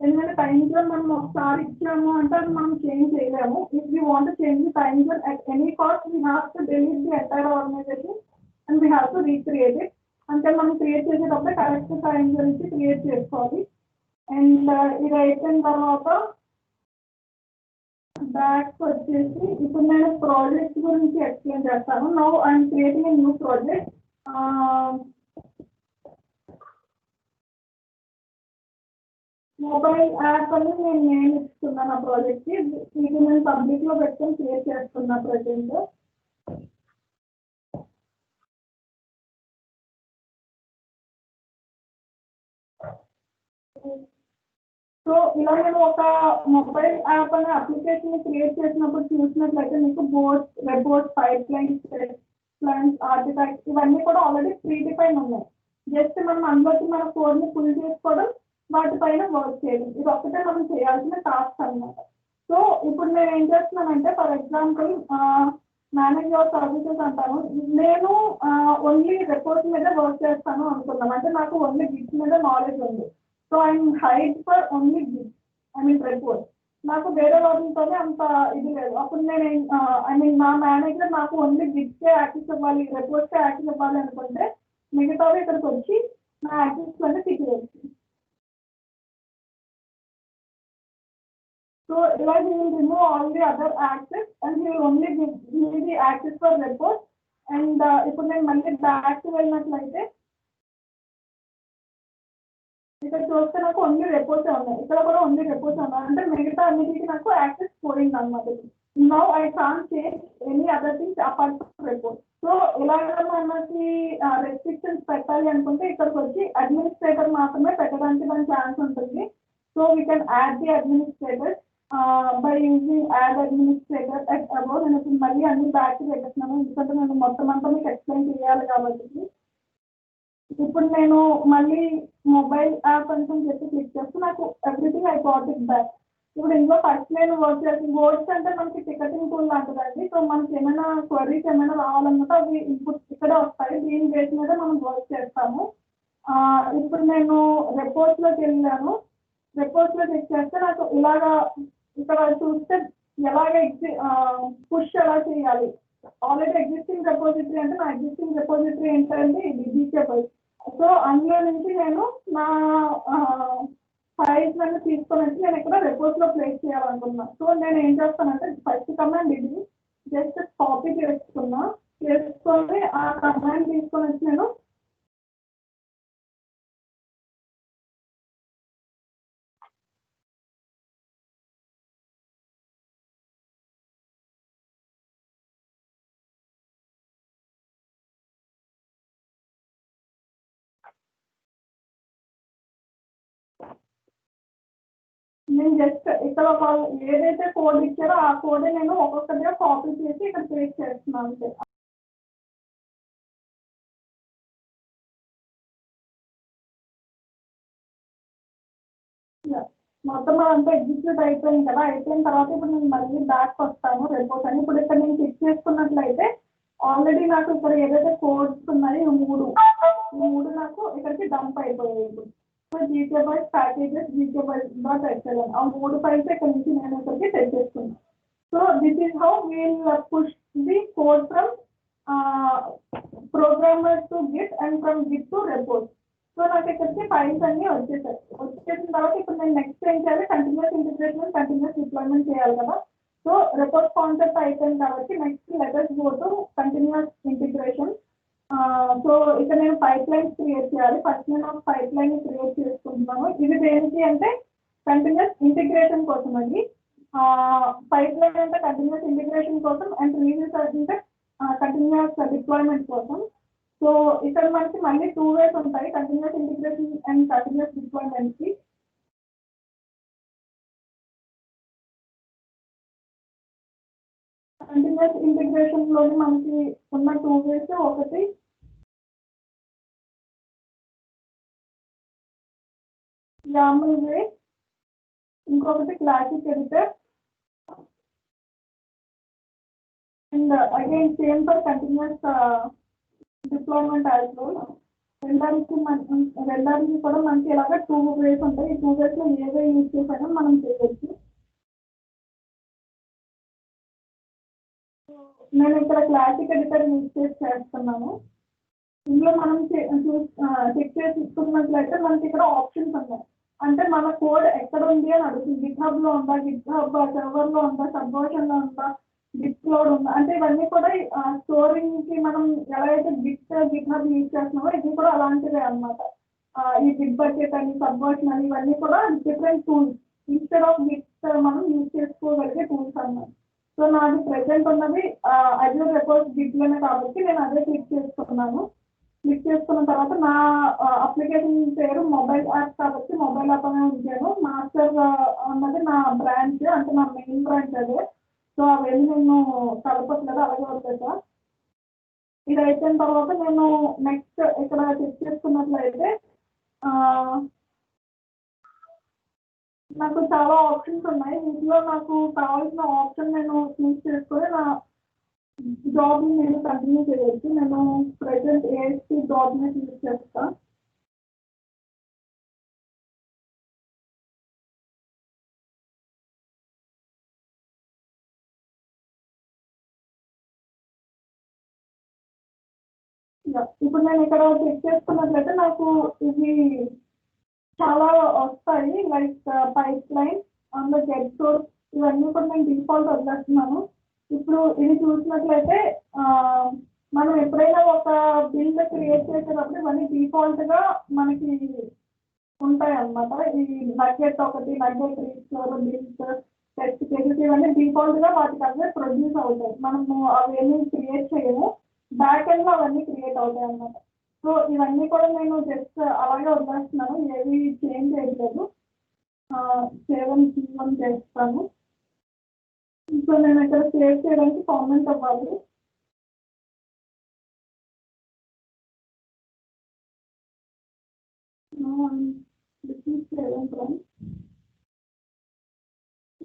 ఎందుకంటే టైం జోన్ మనం ఒకసారి ఇచ్చాము అంటే అది మనం చేంజ్ చేయలేము. If you want change the time zone at any cost we have to delete the entire organization and we have to recreate it. అంటే మనం క్రియేట్ చేసేటప్పుడు కరెక్ట్ టైం జోన్ ఇచ్చి క్రియేట్ చేసుకోవాలి. అండ్ ఇది అయిపోయిన తర్వాత బ్యాక్ వచ్చేసి ఇప్పుడు నేను ప్రాజెక్ట్ గురించి ఎక్స్ప్లెయిన్ చేస్తాను. Now I'm creating a new project. Mobile app అని నేను ఇస్తున్నాను ఆ ప్రాజెక్ట్కి. ఇది నేను పబ్లిక్లో పెట్టుకొని క్రియేట్ చేస్తున్నా ప్రజెంట్. సో ఇలా నేను ఒక మొబైల్ యాప్ అనే అప్లికేషన్ క్రియేట్ చేసినప్పుడు చూసినట్లయితే మీకు boards, web boards, pipe lines, plans, artefacts ఇవన్నీ కూడా ఆల్రెడీ ప్రీ డిఫైన్ ఉన్నాయి. జస్ట్ మనం అందులోకి మన కోడ్ని ఫుల్ చేసుకోవడం, వాటిపైన వర్క్ చేయడం, ఇది ఒక్కటే మనం చేయాల్సిన టాస్క్ అనమాట. సో ఇప్పుడు నేను ఏం చేస్తున్నానంటే, for example manage your services అంటాను. నేను ఓన్లీ రిపోర్ట్ మీద వర్క్ చేస్తాను అనుకున్నాను. అంటే నాకు ఓన్లీ గిట్స్ మీద నాలెడ్జ్ ఉంది. So I'm hired for only gits, I mean report. నాకు వేరే వాటితోనే అంత ఇది లేదు. అప్పుడు నేను ఐ మీన్ నా మేనేజర్ నాకు ఓన్లీ గిట్స్కే యాక్సెస్ ఇవ్వాలి, రిపోర్ట్కే యాక్సెస్ ఇవ్వాలి అనుకుంటే మిగతావి ఇక్కడికి వచ్చి నా యాక్సెస్లోనే తీసేయచ్చు. So like he will remove all the other access and he will only give me the access for report. And ఇప్పుడు నేను మళ్ళీ బ్యాక్ వెళ్ళినట్లయితే ఇక్కడ చూస్తే నాకు ఓన్లీ రిపోర్ట్స్ ఉన్నాయి, ఇక్కడ కూడా ఓన్లీ రిపోర్ట్స్ ఉన్నాయి. అంటే మిగతా అన్నిటికీ నాకు యాక్సెస్ పోయింది అనమాట. Now I can't change any other things apart from report. So ఇలాగ మనకి రెస్ట్రిక్షన్స్ పెట్టాలి అనుకుంటే ఇక్కడికి వచ్చి అడ్మినిస్ట్రేటర్ మాత్రమే పెట్టడానికి దాని ఛాన్స్ ఉంటుంది. So we can add the administrator by using add administrator at above. నేను ఇప్పుడు మళ్ళీ అన్ని బ్యాక్ పెట్టేస్తున్నాను, ఎందుకంటే నేను మొత్తం అంతా మీకు ఎక్స్ప్లెయిన్ చేయాలి కాబట్టి. ఇప్పుడు నేను మళ్ళీ మొబైల్ యాప్ అని చెప్పి క్లిక్ చేస్తే నాకు everything I got it back. ఇప్పుడు ఇందులో ఫస్ట్ నేను వర్క్ చేసిన వర్డ్స్ అంటే మనకి టికెటింగ్ టూల్ లాంటిదండి. సో మనకి ఏమైనా క్వరీస్ ఏమైనా రావాలన్నమాట అవి ఇన్పుట్ ఇక్కడే వస్తాయి, దీని బేస్ మీద మనం వర్క్ చేస్తాము. ఇప్పుడు నేను రిపోర్ట్స్లోకి వెళ్ళాను. రిపోర్ట్స్లో చెక్ చేస్తే నాకు ఇలాగా ఇక్కడ చూస్తే ఎలాగ పుష్ ఎలా చేయాలి. ఆల్రెడీ ఎగ్జిస్టింగ్ రెపోజిటరీ అంటే నా ఎగ్జిస్టింగ్ రెపోజిటరీ ఏంటంటే ఇది జీకేబుల్. సో అందులో నుంచి నేను నా ఫైల్స్ అన్ని తీసుకొని వచ్చి నేను ఇక్కడ రిపోర్ట్స్లో ప్లేస్ చేయాలనుకున్నాను. సో నేను ఏం చేస్తానంటే ఫస్ట్ కమాండ్ ఇది జస్ట్ కాపీ చేసుకొని ఆ కమాండ్ తీసుకొని వచ్చి నేను జస్ట్ ఇక్కడ వాళ్ళు ఏదైతే కోడ్ ఇచ్చారో ఆ కోడ్ నేను ఒక్కొక్కటిగా కాపీ చేసి ఇక్కడ పేస్ట్ చేస్తున్నాను అంతే. మొత్తం అంతా ఎగ్జిక్యూట్ అయిపోయింది కదా. అయిపోయిన తర్వాత ఇప్పుడు నేను మళ్ళీ బ్యాక్ వస్తాను రిపోర్ట్ అని. ఇప్పుడు ఇక్కడ నేను చెక్ చేసుకున్నట్లయితే ఆల్రెడీ నాకు ఇక్కడ ఏదైతే కోడ్స్ ఉన్నాయో ఈ మూడు నాకు ఇక్కడికి డంప్ అయిపోయాయి. ఇప్పుడు సో జీకేబైస్ ప్యాకేజెస్, జీకేబైస్ డాట్ ఎక్స్ఎల్ఎన్, ఆ 3 ఫైల్స్ ఇక్కడ నుంచి నేను ఇక్కడికి తెచ్చేసుకున్నాను. So this is how we'll push the code from programmer to git and from git to report. So నాకు ఇక్కడికి ఫైల్స్ అన్ని వచ్చేసాయి. వచ్చేసిన తర్వాత ఇప్పుడు నేను నెక్స్ట్ ఏం చేయాలి, కంటిన్యూస్ ఇంటిగ్రేషన్, కంటిన్యూస్ డిప్లాయ్మెంట్ చేయాలి కదా. సో రిపోర్ట్ కాన్సెప్ట్ అయిపోయింది కాబట్టి next letters go to continuous integration. So ఇక్కడ నేను పైప్ లైన్స్ క్రియేట్ చేయాలి. ఫస్ట్ నేను ఒక పైప్ లైన్ క్రియేట్ చేసుకుంటున్నాను. ఇది దేనికి అంటే కంటిన్యూస్ ఇంటిగ్రేషన్ కోసం అండి. పైప్ లైన్ అంటే కంటిన్యూస్ ఇంటిగ్రేషన్ కోసం అండ్ రీయూస్ అంటే కంటిన్యూస్ డిప్లాయ్మెంట్ కోసం. సో ఇక్కడ మనకి మళ్ళీ 2 వేస్ ఉంటాయి, కంటిన్యూస్ ఇంటిగ్రేషన్ అండ్ కంటిన్యూస్ డిప్లాయ్మెంట్కి. కంటిన్యూస్ ఇంటిగ్రేషన్లోని మనకి ఉన్న 2 వేస్, ఒకటి YAML వే, ఇంకొకటి classic editor. And again same for continuous deployment as well. రెండరికి కూడా మనకి ఇలాగ 2 వేస్ ఉంటాయి. ఈ 2 వేస్లో ఏవే యూజ్ చేసినా మనం చేయవచ్చు. నేను ఇక్కడ క్లాసిక్ ఎడిటర్ యూజ్ చేస్తున్నాను. ఇందులో మనం చెక్ చేసి చూసుకున్నట్లయితే మనకి ఇక్కడ ఆప్షన్స్ ఉన్నాయి. అంటే మన కోడ్ ఎక్కడ ఉంది అని అడుగుతుంది. గిట్హబ్ లో ఉందా, గిట్హబ్ సర్వర్ లో ఉందా, సబ్వర్షన్ లో ఉందా, గిట్ క్లౌడ్ ఉందా, అంటే ఇవన్నీ కూడా స్టోరింగ్ కి మనం ఎలా అయితే గిట్హబ్ యూజ్ చేస్తున్నామో ఇది కూడా అలాంటిదే అనమాట. ఈ బిగ్ బకెట్ అని, సబ్వర్షన్ అని ఇవన్నీ కూడా different tools. Instead of Git మనం యూజ్ చేసుకోగలిగే టూల్స్ అన్నమాట. సో నాది ప్రెసెంట్ ఉన్నది అజూర్ రిపోర్ట్స్ గిట్ లోనే కాబట్టి నేను అదే క్లిక్ చేసుకున్నాను. క్లిక్ చేసుకున్న తర్వాత నా అప్లికేషన్ పేరు మొబైల్ యాప్ కాబట్టి మొబైల్ యాప్ అనే ఉంచాను. మాస్టర్ అన్నది నా బ్రాంచ్, అంటే నా మెయిన్ బ్రాంచ్ అదే. సో అవన్నీ నేను కలపట్లేదు, అలాగే వదిలేసా. ఇది అయిపోయిన తర్వాత నేను నెక్స్ట్ ఇక్కడ చెక్ చేసుకున్నట్లయితే నాకు చాలా ఆప్షన్స్ ఉన్నాయి. వీటిలో నాకు కావాల్సిన ఆప్షన్ నేను చూస్ చేసుకొని నా జాబ్ని నేను కంటిన్యూ చేయొచ్చు. నేను ప్రెసెంట్ ఏఎస్పీ జాబ్ని చూస్ చేస్తాను. ఇప్పుడు నేను ఇక్కడ చెక్ చేసుకున్నట్లయితే నాకు ఇది చాలా వస్తాయి, like pipe line and get source ఇవన్నీ కూడా నేను డిఫాల్ట్ వదిలేస్తున్నాను. ఇప్పుడు ఇది చూసినట్లయితే మనం ఎప్పుడైనా ఒక బిల్ క్రియేట్ చేసేటప్పుడు ఇవన్నీ డిఫాల్ట్గా మనకి ఉంటాయి అన్నమాట. ఈ నగ్గెట్ ఒకటి, nugget restore, bills, test cases ఇవన్నీ డిఫాల్ట్గా వాటికి అవే ప్రొడ్యూస్ అవుతాయి. మనము అవేమీ క్రియేట్ చేయము, బ్యాక్ ఎండ్లో అవన్నీ క్రియేట్ అవుతాయి అన్నమాట. సో ఇవన్నీ కూడా నేను జస్ట్ అలాగే వదిలేస్తున్నాను, ఏవి చేంజ్ చేయట్లేదు. సేవ్ చేస్తాను. సో నేను ఇక్కడ సేవ్ చేయడానికి కామెంట్ అవ్వాలి.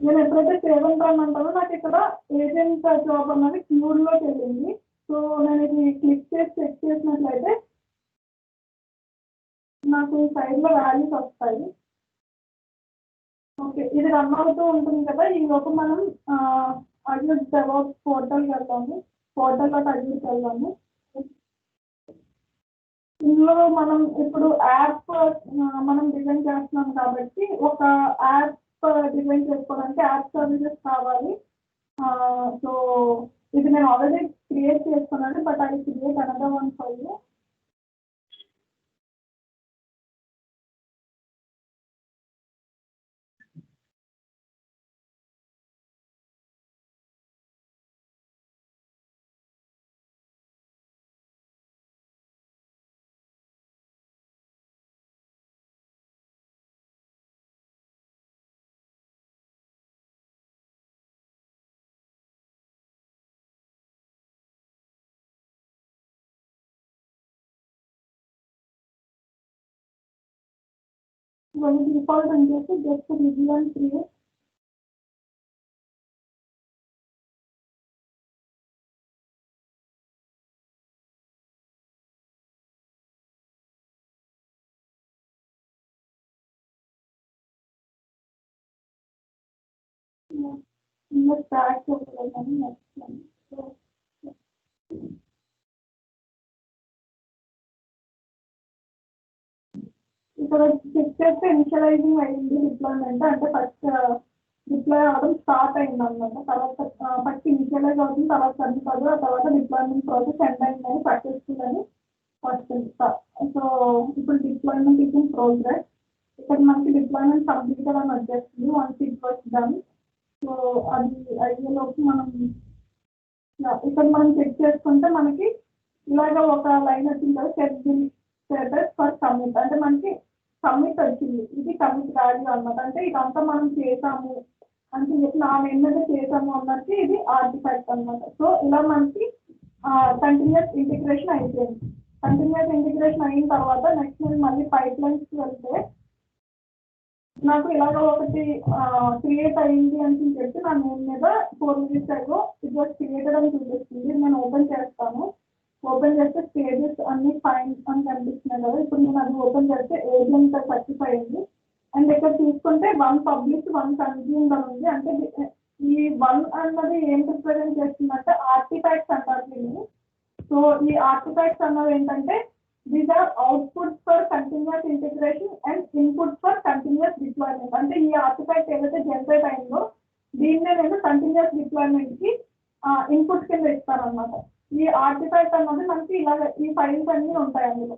నేను ఎప్పుడైతే సేవ్ అంటానో నాకు ఇక్కడ ఏజెంట్ జాబ్ అన్నది క్యూర్లోకి వెళ్ళింది. సో నేను ఇది క్లిక్ చేసి చెక్ చేసినట్లయితే నాకు సైడ్లో వాల్యూస్ వస్తాయి. ఓకే, ఇది రన్ అవుతూ ఉంటుంది కదా, ఈ లోపు మనం అజూర్ డెవాప్స్ పోర్టల్కి వెళ్తాము. పోర్టల్లో అజూర్కి వెళ్దాము. ఇందులో మనం ఇప్పుడు యాప్ మనం డిజైన్ చేస్తున్నాం కాబట్టి ఒక యాప్ డిజైన్ చేసుకోవడానికి యాప్ సర్వీసెస్ కావాలి. సో ఇది నేను ఆల్రెడీ క్రియేట్ చేసుకున్నాను, బట్ అది create another one for you. ఇవన్నీ డిఫాల్ట్ అని చెప్పి జస్ట్ రివ్యూ అండ్ క్రియేట్. ఇంకా స్టార్ట్ చేయగలని నచ్చాను. సో ఇక్కడ చెక్ చేస్తే ఇనిషియలైజింగ్ అయింది డిప్లాయ్మెంట్, అంటే ఫస్ట్ డిప్లాయ్ అవ్వడం స్టార్ట్ అయింది అనమాట. తర్వాత ఫస్ట్ ఇనిషియలైజ్ అవుతుంది, తర్వాత సబ్మిట్ అవుతుంది, ఆ తర్వాత డిప్లాయ్మెంట్ ప్రాసెస్ ఎండ్ అయిందని సక్సెస్ఫుల్ అని వస్తుంది. సో ఇప్పుడు డిప్లాయ్మెంట్ ఇస్ ఇన్ ప్రోగ్రెస్. ఇక్కడ మనకి డిప్లాయ్మెంట్ కంప్లీటెడ్ అని వచ్చేస్తుంది once it was done. So అది అయ్యేలోపు మనం ఇక్కడ మనం చెక్ చేసుకుంటే మనకి ఇలాగ ఒక లైన్ వచ్చింది కదా, check build status for commit, అంటే మనకి కమిట్ వచ్చింది. ఇది కమిట్ వాల్యూ అనమాట, అంటే ఇదంతా మనం చేసాము అని చెప్పి నా మీద చేసాము అన్నట్టు ఇది ఆర్టిఫాక్ట్ అనమాట. సో ఇలా మనకి కంటిన్యూస్ ఇంటిగ్రేషన్ అయిపోయింది. కంటిన్యూస్ ఇంటిగ్రేషన్ అయిన తర్వాత నెక్స్ట్ నేను మళ్ళీ పైప్ లైన్స్కి వెళ్తే నాకు ఇలాగ ఒకటి క్రియేట్ అయ్యింది అని చెప్పి నా నేమ్ మీద 4 minutes ago it was created అని చూపిస్తుంది. నేను ఓపెన్ చేస్తాను. ఓపెన్ చేస్తే స్టేజెస్ అన్ని ఫైన్ అని కనిపిస్తున్నాయి కదా. ఇప్పుడు నేను అది ఓపెన్ చేస్తే ఏజెంట్ సర్టిఫై అయింది. అండ్ ఇక్కడ చూసుకుంటే 1 పబ్లిష్ 1 కన్జ్యూమ్డ్ అని ఉంది. అంటే ఈ 1 అన్నది ఏం రిప్రజెంట్ చేస్తుందంటే ఆర్టిఫాక్ట్స్ అంటారు దీన్ని. సో ఈ ఆర్టిఫాక్ట్స్ అన్నది ఏంటంటే these are outputs for continuous integration and inputs for continuous deployment. అంటే ఈ ఆర్టిఫాక్ట్ ఏదైతే జనరేట్ అయిందో దీన్నే నేను కంటిన్యూస్ డిప్లాయ్మెంట్ కి ఇన్పుట్ కింద ఇస్తానన్నమాట. ఈ ఆర్టిఫాక్ట్ అన్నది మనకి ఇలాగ ఈ ఫైల్స్ అన్ని ఉంటాయి అందులో.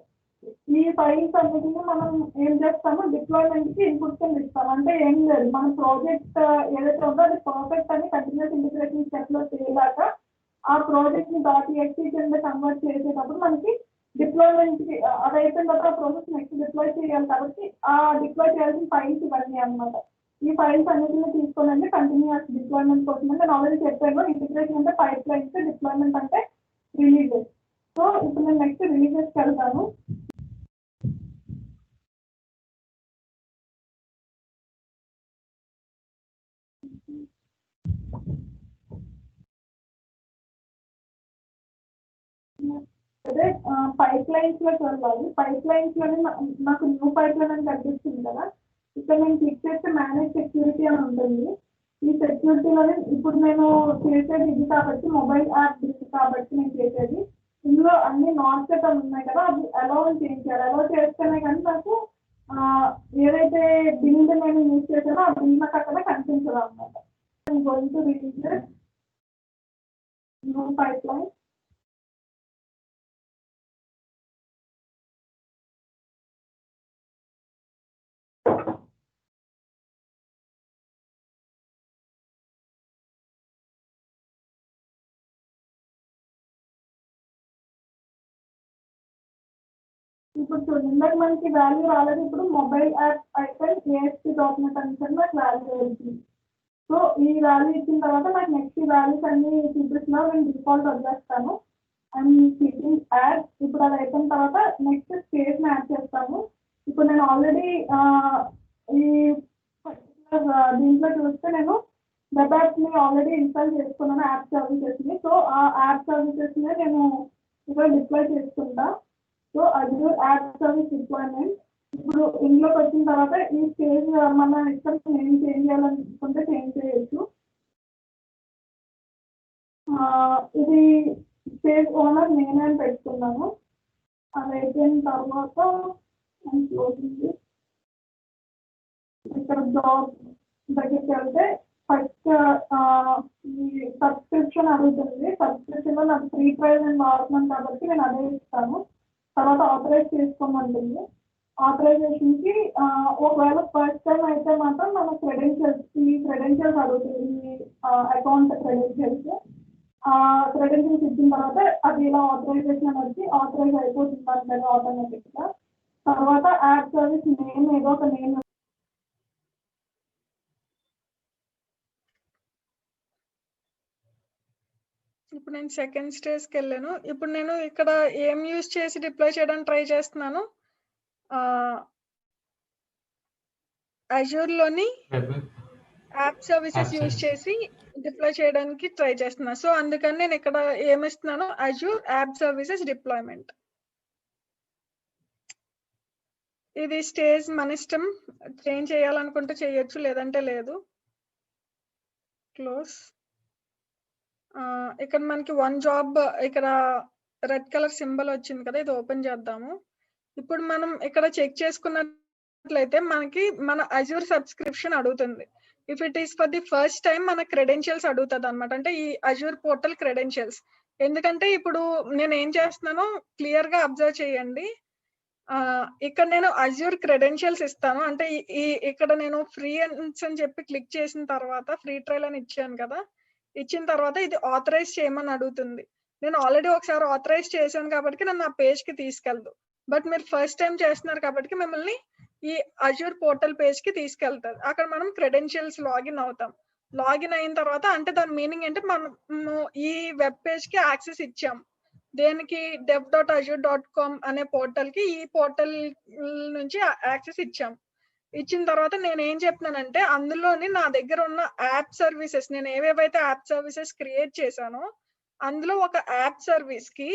ఈ ఫైల్స్ అన్నిటిని మనం ఏం చేస్తాము, డిప్లాయ్మెంట్ కి ఇన్పుట్ కింద ఇస్తాం. అంటే ఏం లేదు, మన ప్రాజెక్ట్ ఏదైతే ఉందో అది పర్ఫెక్ట్ అని కంటిన్యూస్ ఇంటిగ్రేషన్ స్టెప్ లో చేయలేక ఆ ప్రాజెక్ట్ ని .exe కింద కన్వర్ట్ చేసేటప్పుడు మనకి డిప్లాయ్మెంట్ కి అది అయిపోయిన తర్వాత ఆ ప్రాసెస్ నెక్స్ట్ డిప్లాయ్ చేయాలి కాబట్టి ఆ డిప్లాయ్ చేయాల్సిన ఫైల్స్ ఇవన్నీ అనమాట. ఈ ఫైల్స్ అన్నిటిని తీసుకొని కంటిన్యూస్ డిప్లాయ్మెంట్ కోసం నేను ఆల్రెడీ చెప్పాను. ఇంటిగ్రేషన్ అంటే పైప్ లైన్స్, డిప్లాయ్మెంట్ అంటే రిలీజెస్. సో ఇప్పుడు నేను నెక్స్ట్ రిలీజెస్కి వెళ్తాను. అదే పైప్ లైన్స్ లోకి వెళ్ళాలి. పైప్ లైన్స్ లోనే నాకు న్యూ పైప్ లైన్ అని కనిపిస్తుంది కదా, ఇక్కడ నేను క్లిక్ చేస్తే మేనేజ్ సెక్యూరిటీ అని ఉంటుంది. ఈ సెక్యూరిటీలోనే ఇప్పుడు నేను చేసేది ఇది కాబట్టి, మొబైల్ యాప్ ఇది కాబట్టి నేను చేసేది ఇందులో అన్ని నాట్ సెట్ అని ఉన్నాయి కదా, అది అలౌ చేంజ్ చేయాలి. అలౌ చేస్తేనే కానీ నాకు ఏదైతే బిల్డ్ నేను యూజ్ చేసానో ఆ బిల్డ్ నాకు అక్కడ కనిపించదు అనమాట. Going to release new pipe line. ఇప్పుడు చూడండి, ఇందాక మనకి వాల్యూ రాలేదు. ఇప్పుడు మొబైల్ యాప్ అయితే ASP.NET అని నాకు వాల్యూ వచ్చింది. సో ఈ వాల్యూ ఇచ్చిన తర్వాత నాకు నెక్స్ట్ వాల్యూస్ అన్ని చూపిస్తున్నా. నేను డిఫాల్ట్ వదిలేస్తాను అండ్ క్లికింగ్ యాడ్. ఇప్పుడు అది అయిపోయిన తర్వాత నెక్స్ట్ స్పేస్ని యాడ్ చేస్తాము. ఇప్పుడు నేను ఆల్రెడీ ఈ పర్టికులర్ దీంట్లో చూస్తే నేను వెబ్ యాప్స్ని ఆల్రెడీ ఇన్స్టాల్ చేసుకున్నాను, యాప్ సర్వీసెస్ని. సో ఆ యాప్ సర్వీసెస్ని నేను ఇక్కడ డిప్లాయ్ చేసుకుంటా. So Azure app service deployment. ఇప్పుడు ఇంట్లోకి వచ్చిన తర్వాత ఈ స్టేజ్ మన ఇష్టం ఏం చేంజ్ చేయాలనుకుంటే చేంజ్ చేయొచ్చు. ఇది స్టేజ్ ఓనర్ నేనే అని పెట్టుకున్నాను. అది అయిపోయిన తర్వాత ఇక్కడ జాబ్ దగ్గరికి వెళ్తే ఫస్ట్ ఈ సబ్స్క్రిప్షన్ అడుగుతుంది. సబ్స్క్రిప్షన్లో నాకు ఫ్రీ ట్రయల్ నేను వాడుతున్నాను కాబట్టి నేను అదే ఇస్తాను. తర్వాత ఆథరైజ్ చేసుకోమంటుంది. ఆథరైజేషన్కి ఒకవేళ ఫస్ట్ టైం అయితే మాత్రం మన క్రెడెన్షియల్స్ అడుగుతుంది. అకౌంట్ క్రెడెన్షియల్స్ ఇచ్చిన తర్వాత అది ఇలా ఆథరైజేషన్ అని వచ్చి ఆథరైజ్ అయిపోతుంది అంటారు ఆటోమేటిక్గా. తర్వాత యాప్ సర్వీస్ నేమ్ ఏదో ఒక నేమ్. ఇప్పుడు నేను సెకండ్ స్టేజ్కి వెళ్ళాను. ఇప్పుడు నేను ఇక్కడ ఏం యూజ్ చేసి డిప్లాయ్ చేయడానికి ట్రై చేస్తున్నాను, అజూర్లోని యాప్ సర్వీసెస్ యూజ్ చేసి డిప్లాయ్ చేయడానికి ట్రై చేస్తున్నాను. సో అందుకని నేను ఇక్కడ ఏమిస్తున్నాను, అజూర్ యాప్ సర్వీసెస్ డిప్లాయ్మెంట్. ఇది స్టేజ్ మన ఇష్టం, చేంజ్ చేయాలనుకుంటే చేయొచ్చు, లేదంటే లేదు. క్లోజ్. ఇక్కడ మనకి వన్ జాబ్ ఇక్కడ రెడ్ కలర్ సింబల్ వచ్చింది కదా, ఇది ఓపెన్ చేద్దాము. ఇప్పుడు మనం ఇక్కడ చెక్ చేసుకున్నట్లయితే మనకి మన అజూర్ సబ్స్క్రిప్షన్ అడుగుతుంది. If it is for the first time మన క్రెడెన్షియల్స్ అడుగుతుంది అనమాట, అంటే ఈ అజూర్ పోర్టల్ క్రెడెన్షియల్స్. ఎందుకంటే ఇప్పుడు నేను ఏం చేస్తున్నానో క్లియర్ గా అబ్జర్వ్ చేయండి. ఇక్కడ నేను అజూర్ క్రెడెన్షియల్స్ ఇస్తాను. అంటే ఇక్కడ నేను ఫ్రీ అని చెప్పి క్లిక్ చేసిన తర్వాత ఫ్రీ ట్రయల్ అని ఇచ్చాను కదా, ఇచ్చిన తర్వాత ఇది ఆథరైజ్ చేయమని అడుగుతుంది. నేను ఆల్రెడీ ఒకసారి ఆథరైజ్ చేశాను కాబట్టి నన్ను ఆ పేజ్ కి తీసుకెళ్దు. బట్ మీరు ఫస్ట్ టైం చేస్తున్నారు కాబట్టి మిమ్మల్ని ఈ అజూర్ పోర్టల్ పేజ్ కి తీసుకెళ్తారు. అక్కడ మనం క్రెడెన్షియల్స్ లాగిన్ అవుతాం. లాగిన్ అయిన తర్వాత అంటే దాని మీనింగ్ అంటే మనము ఈ వెబ్ పేజ్ కి యాక్సెస్ ఇచ్చాం. దేనికి, dev.azure.com అనే పోర్టల్ కి ఈ పోర్టల్ నుంచి యాక్సెస్ ఇచ్చాం. ఇచ్చిన తర్వాత నేను ఏం చెప్తున్నానంటే అందులోని నా దగ్గర ఉన్న యాప్ సర్వీసెస్, నేను ఏవేవైతే యాప్ సర్వీసెస్ క్రియేట్ చేశానో అందులో ఒక యాప్ సర్వీస్ కి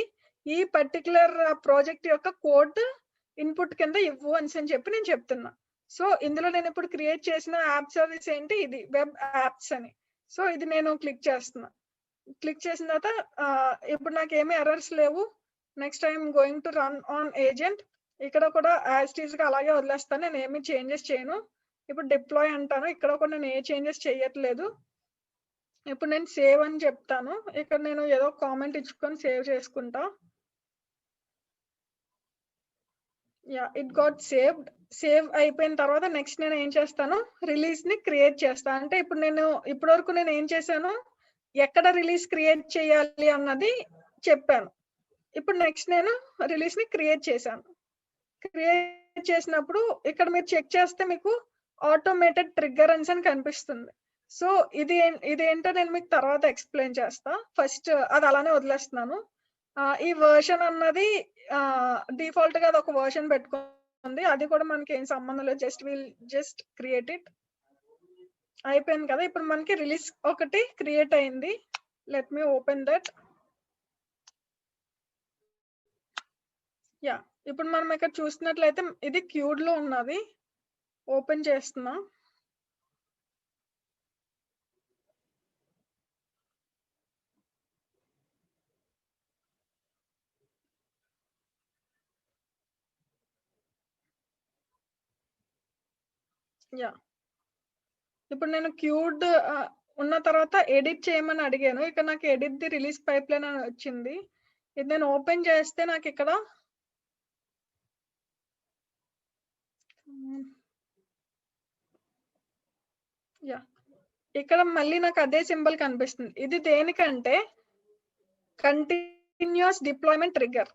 ఈ పర్టికులర్ ప్రాజెక్ట్ యొక్క కోడ్ ఇన్పుట్ కింద ఇవ్వు అని చెప్పి నేను చెప్తున్నా. సో ఇందులో నేను ఇప్పుడు క్రియేట్ చేసిన యాప్ సర్వీస్ ఏంటి, ఇది వెబ్ యాప్స్ అని. సో ఇది నేను క్లిక్ చేస్తున్నా. క్లిక్ చేసిన తర్వాత ఇప్పుడు నాకు ఏమీ ఎర్రర్స్ లేవు. Next I'm going to run on agent. ఇక్కడ కూడా యాజ్ టీజ్ గా అలాగే వదిలేస్తాను, నేను ఏమి చేంజెస్ చేయను. ఇప్పుడు డిప్లాయ్ అంటాను, ఇక్కడ కూడా నేను ఏ చేంజెస్ చేయట్లేదు. ఇప్పుడు నేను సేవ్ అని చెప్తాను, ఇక్కడ నేను ఏదో కామెంట్ ఇచ్చుకొని సేవ్ చేసుకుంటా. Yeah, it got saved. Save అయిపోయిన తర్వాత నెక్స్ట్ నేను ఏం చేస్తాను, రిలీజ్ ని క్రియేట్ చేస్తాను. అంటే ఇప్పుడు నేను ఇప్పటి వరకు నేను ఏం చేశాను, ఎక్కడ రిలీజ్ క్రియేట్ చేయాలి అన్నది చెప్పాను. ఇప్పుడు నెక్స్ట్ నేను రిలీజ్ ని క్రియేట్ చేశాను. క్రియేట్ చేసినప్పుడు ఇక్కడ మీరు చెక్ చేస్తే మీకు ఆటోమేటెడ్ ట్రిగ్గరెన్స్ అని కనిపిస్తుంది. సో ఇదేంటో నేను మీకు తర్వాత ఎక్స్ప్లెయిన్ చేస్తా. ఫస్ట్ అది అలానే వదిలేస్తున్నాను. ఈ వర్షన్ అన్నది డిఫాల్ట్ గా అది ఒక వర్షన్ పెట్టుకుంది, అది కూడా మనకి ఏం సంబంధం లేదు. Just create it. అయిపోయింది కదా. ఇప్పుడు మనకి రిలీజ్ ఒకటి క్రియేట్ అయింది. Let me open that. Yeah, ఇప్పుడు మనం ఇక్కడ చూసినట్లయితే ఇది క్యూడ్ లో ఉన్నది. ఓపెన్ చేస్తున్నా. యా, ఇప్పుడు నేను క్యూడ్ ఉన్న తర్వాత ఎడిట్ చేయమని అడిగాను. ఇక్కడ నాకు edit the release pipe line అని వచ్చింది. ఇది నేను ఓపెన్ చేస్తే నాకు ఇక్కడ యా, ఇక్కడ మళ్ళీ నాకు అదే సింబల్ కనిపిస్తుంది. ఇది దేనికంటే కంటిన్యూస్ డిప్లాయ్మెంట్ ట్రిగ్గర్.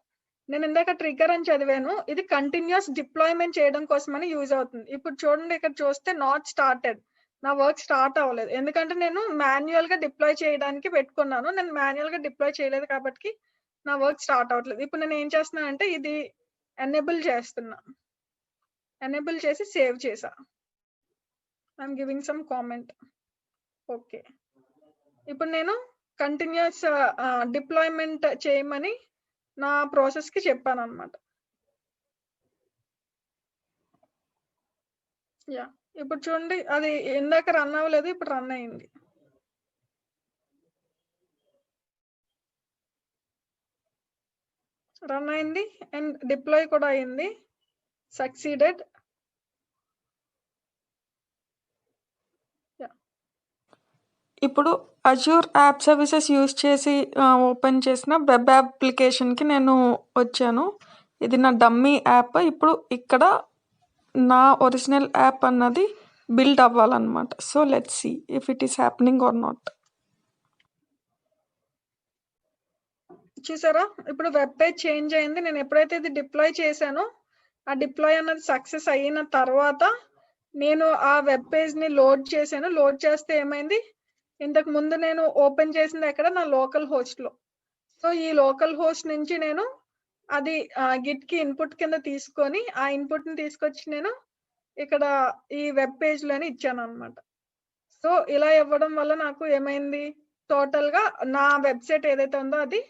నేను ఇందాక ట్రిగ్గర్ అని చదివాను, ఇది కంటిన్యూస్ డిప్లాయ్మెంట్ చేయడం కోసమని యూజ్ అవుతుంది. ఇప్పుడు చూడండి, ఇక్కడ చూస్తే నాట్ స్టార్టెడ్, నా వర్క్ స్టార్ట్ అవ్వలేదు. ఎందుకంటే నేను మాన్యువల్ గా డిప్లాయ్ చేయడానికి పెట్టుకున్నాను. నేను మాన్యువల్ గా డిప్లాయ్ చేయలేదు కాబట్టి నా వర్క్ స్టార్ట్ అవ్వట్లేదు. ఇప్పుడు నేను ఏం చేస్తున్నా అంటే ఇది ఎనేబుల్ చేస్తున్నా. ఎనేబుల్ చేసి సేవ్ చేసా. I'm giving some comment. Okay, ఇప్పుడు నేను కంటిన్యూస్ డిప్లాయ్మెంట్ చేయమని నా ప్రాసెస్ కి చెప్పాను అనమాట. యా, ఇప్పుడు చూడండి, అది ఇందాక రన్ అవ్వలేదు, ఇప్పుడు రన్ అయింది. రన్ అయింది అండ్ డిప్లాయ్ కూడా అయింది. సక్సీడెడ్. ఇప్పుడు అజ్యూర్ యాప్ సర్వీసెస్ యూజ్ చేసి ఓపెన్ చేసిన వెబ్ అప్లికేషన్కి నేను వచ్చాను. ఇది నా డమ్మీ యాప్. ఇప్పుడు ఇక్కడ నా ఒరిజినల్ యాప్ అన్నది బిల్డ్ అవ్వాలన్నమాట. So let's see if it is happening or not. చూసారా, ఇప్పుడు వెబ్ పేజ్ చేంజ్ అయింది. నేను ఎప్పుడైతే ఇది డిప్లాయ్ చేశానో ఆ డిప్లాయ్ అన్నది సక్సెస్ అయిన తర్వాత నేను ఆ వెబ్ పేజ్ ని లోడ్ చేశాను. లోడ్ చేస్తే ఏమైంది, ఇంతకు ముందు నేను ఓపెన్ చేసింది ఎక్కడ, నా లోకల్ హోస్ట్ లో. సో ఈ లోకల్ హోస్ట్ నుంచి నేను అది గిట్ కి ఇన్పుట్ కింద తీసుకొని ఆ ఇన్పుట్ ని తీసుకొచ్చి నేను ఇక్కడ ఈ వెబ్ పేజ్ లోని ఇచ్చాను అనమాట. సో ఇలా ఇవ్వడం వల్ల నాకు ఏమైంది, టోటల్ గా నా వెబ్సైట్ ఏదైతే ఉందో అది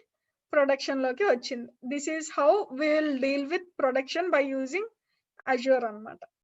ప్రొడక్షన్ లోకి వచ్చింది. This is how will deal with production by using Azure అన్నమాట.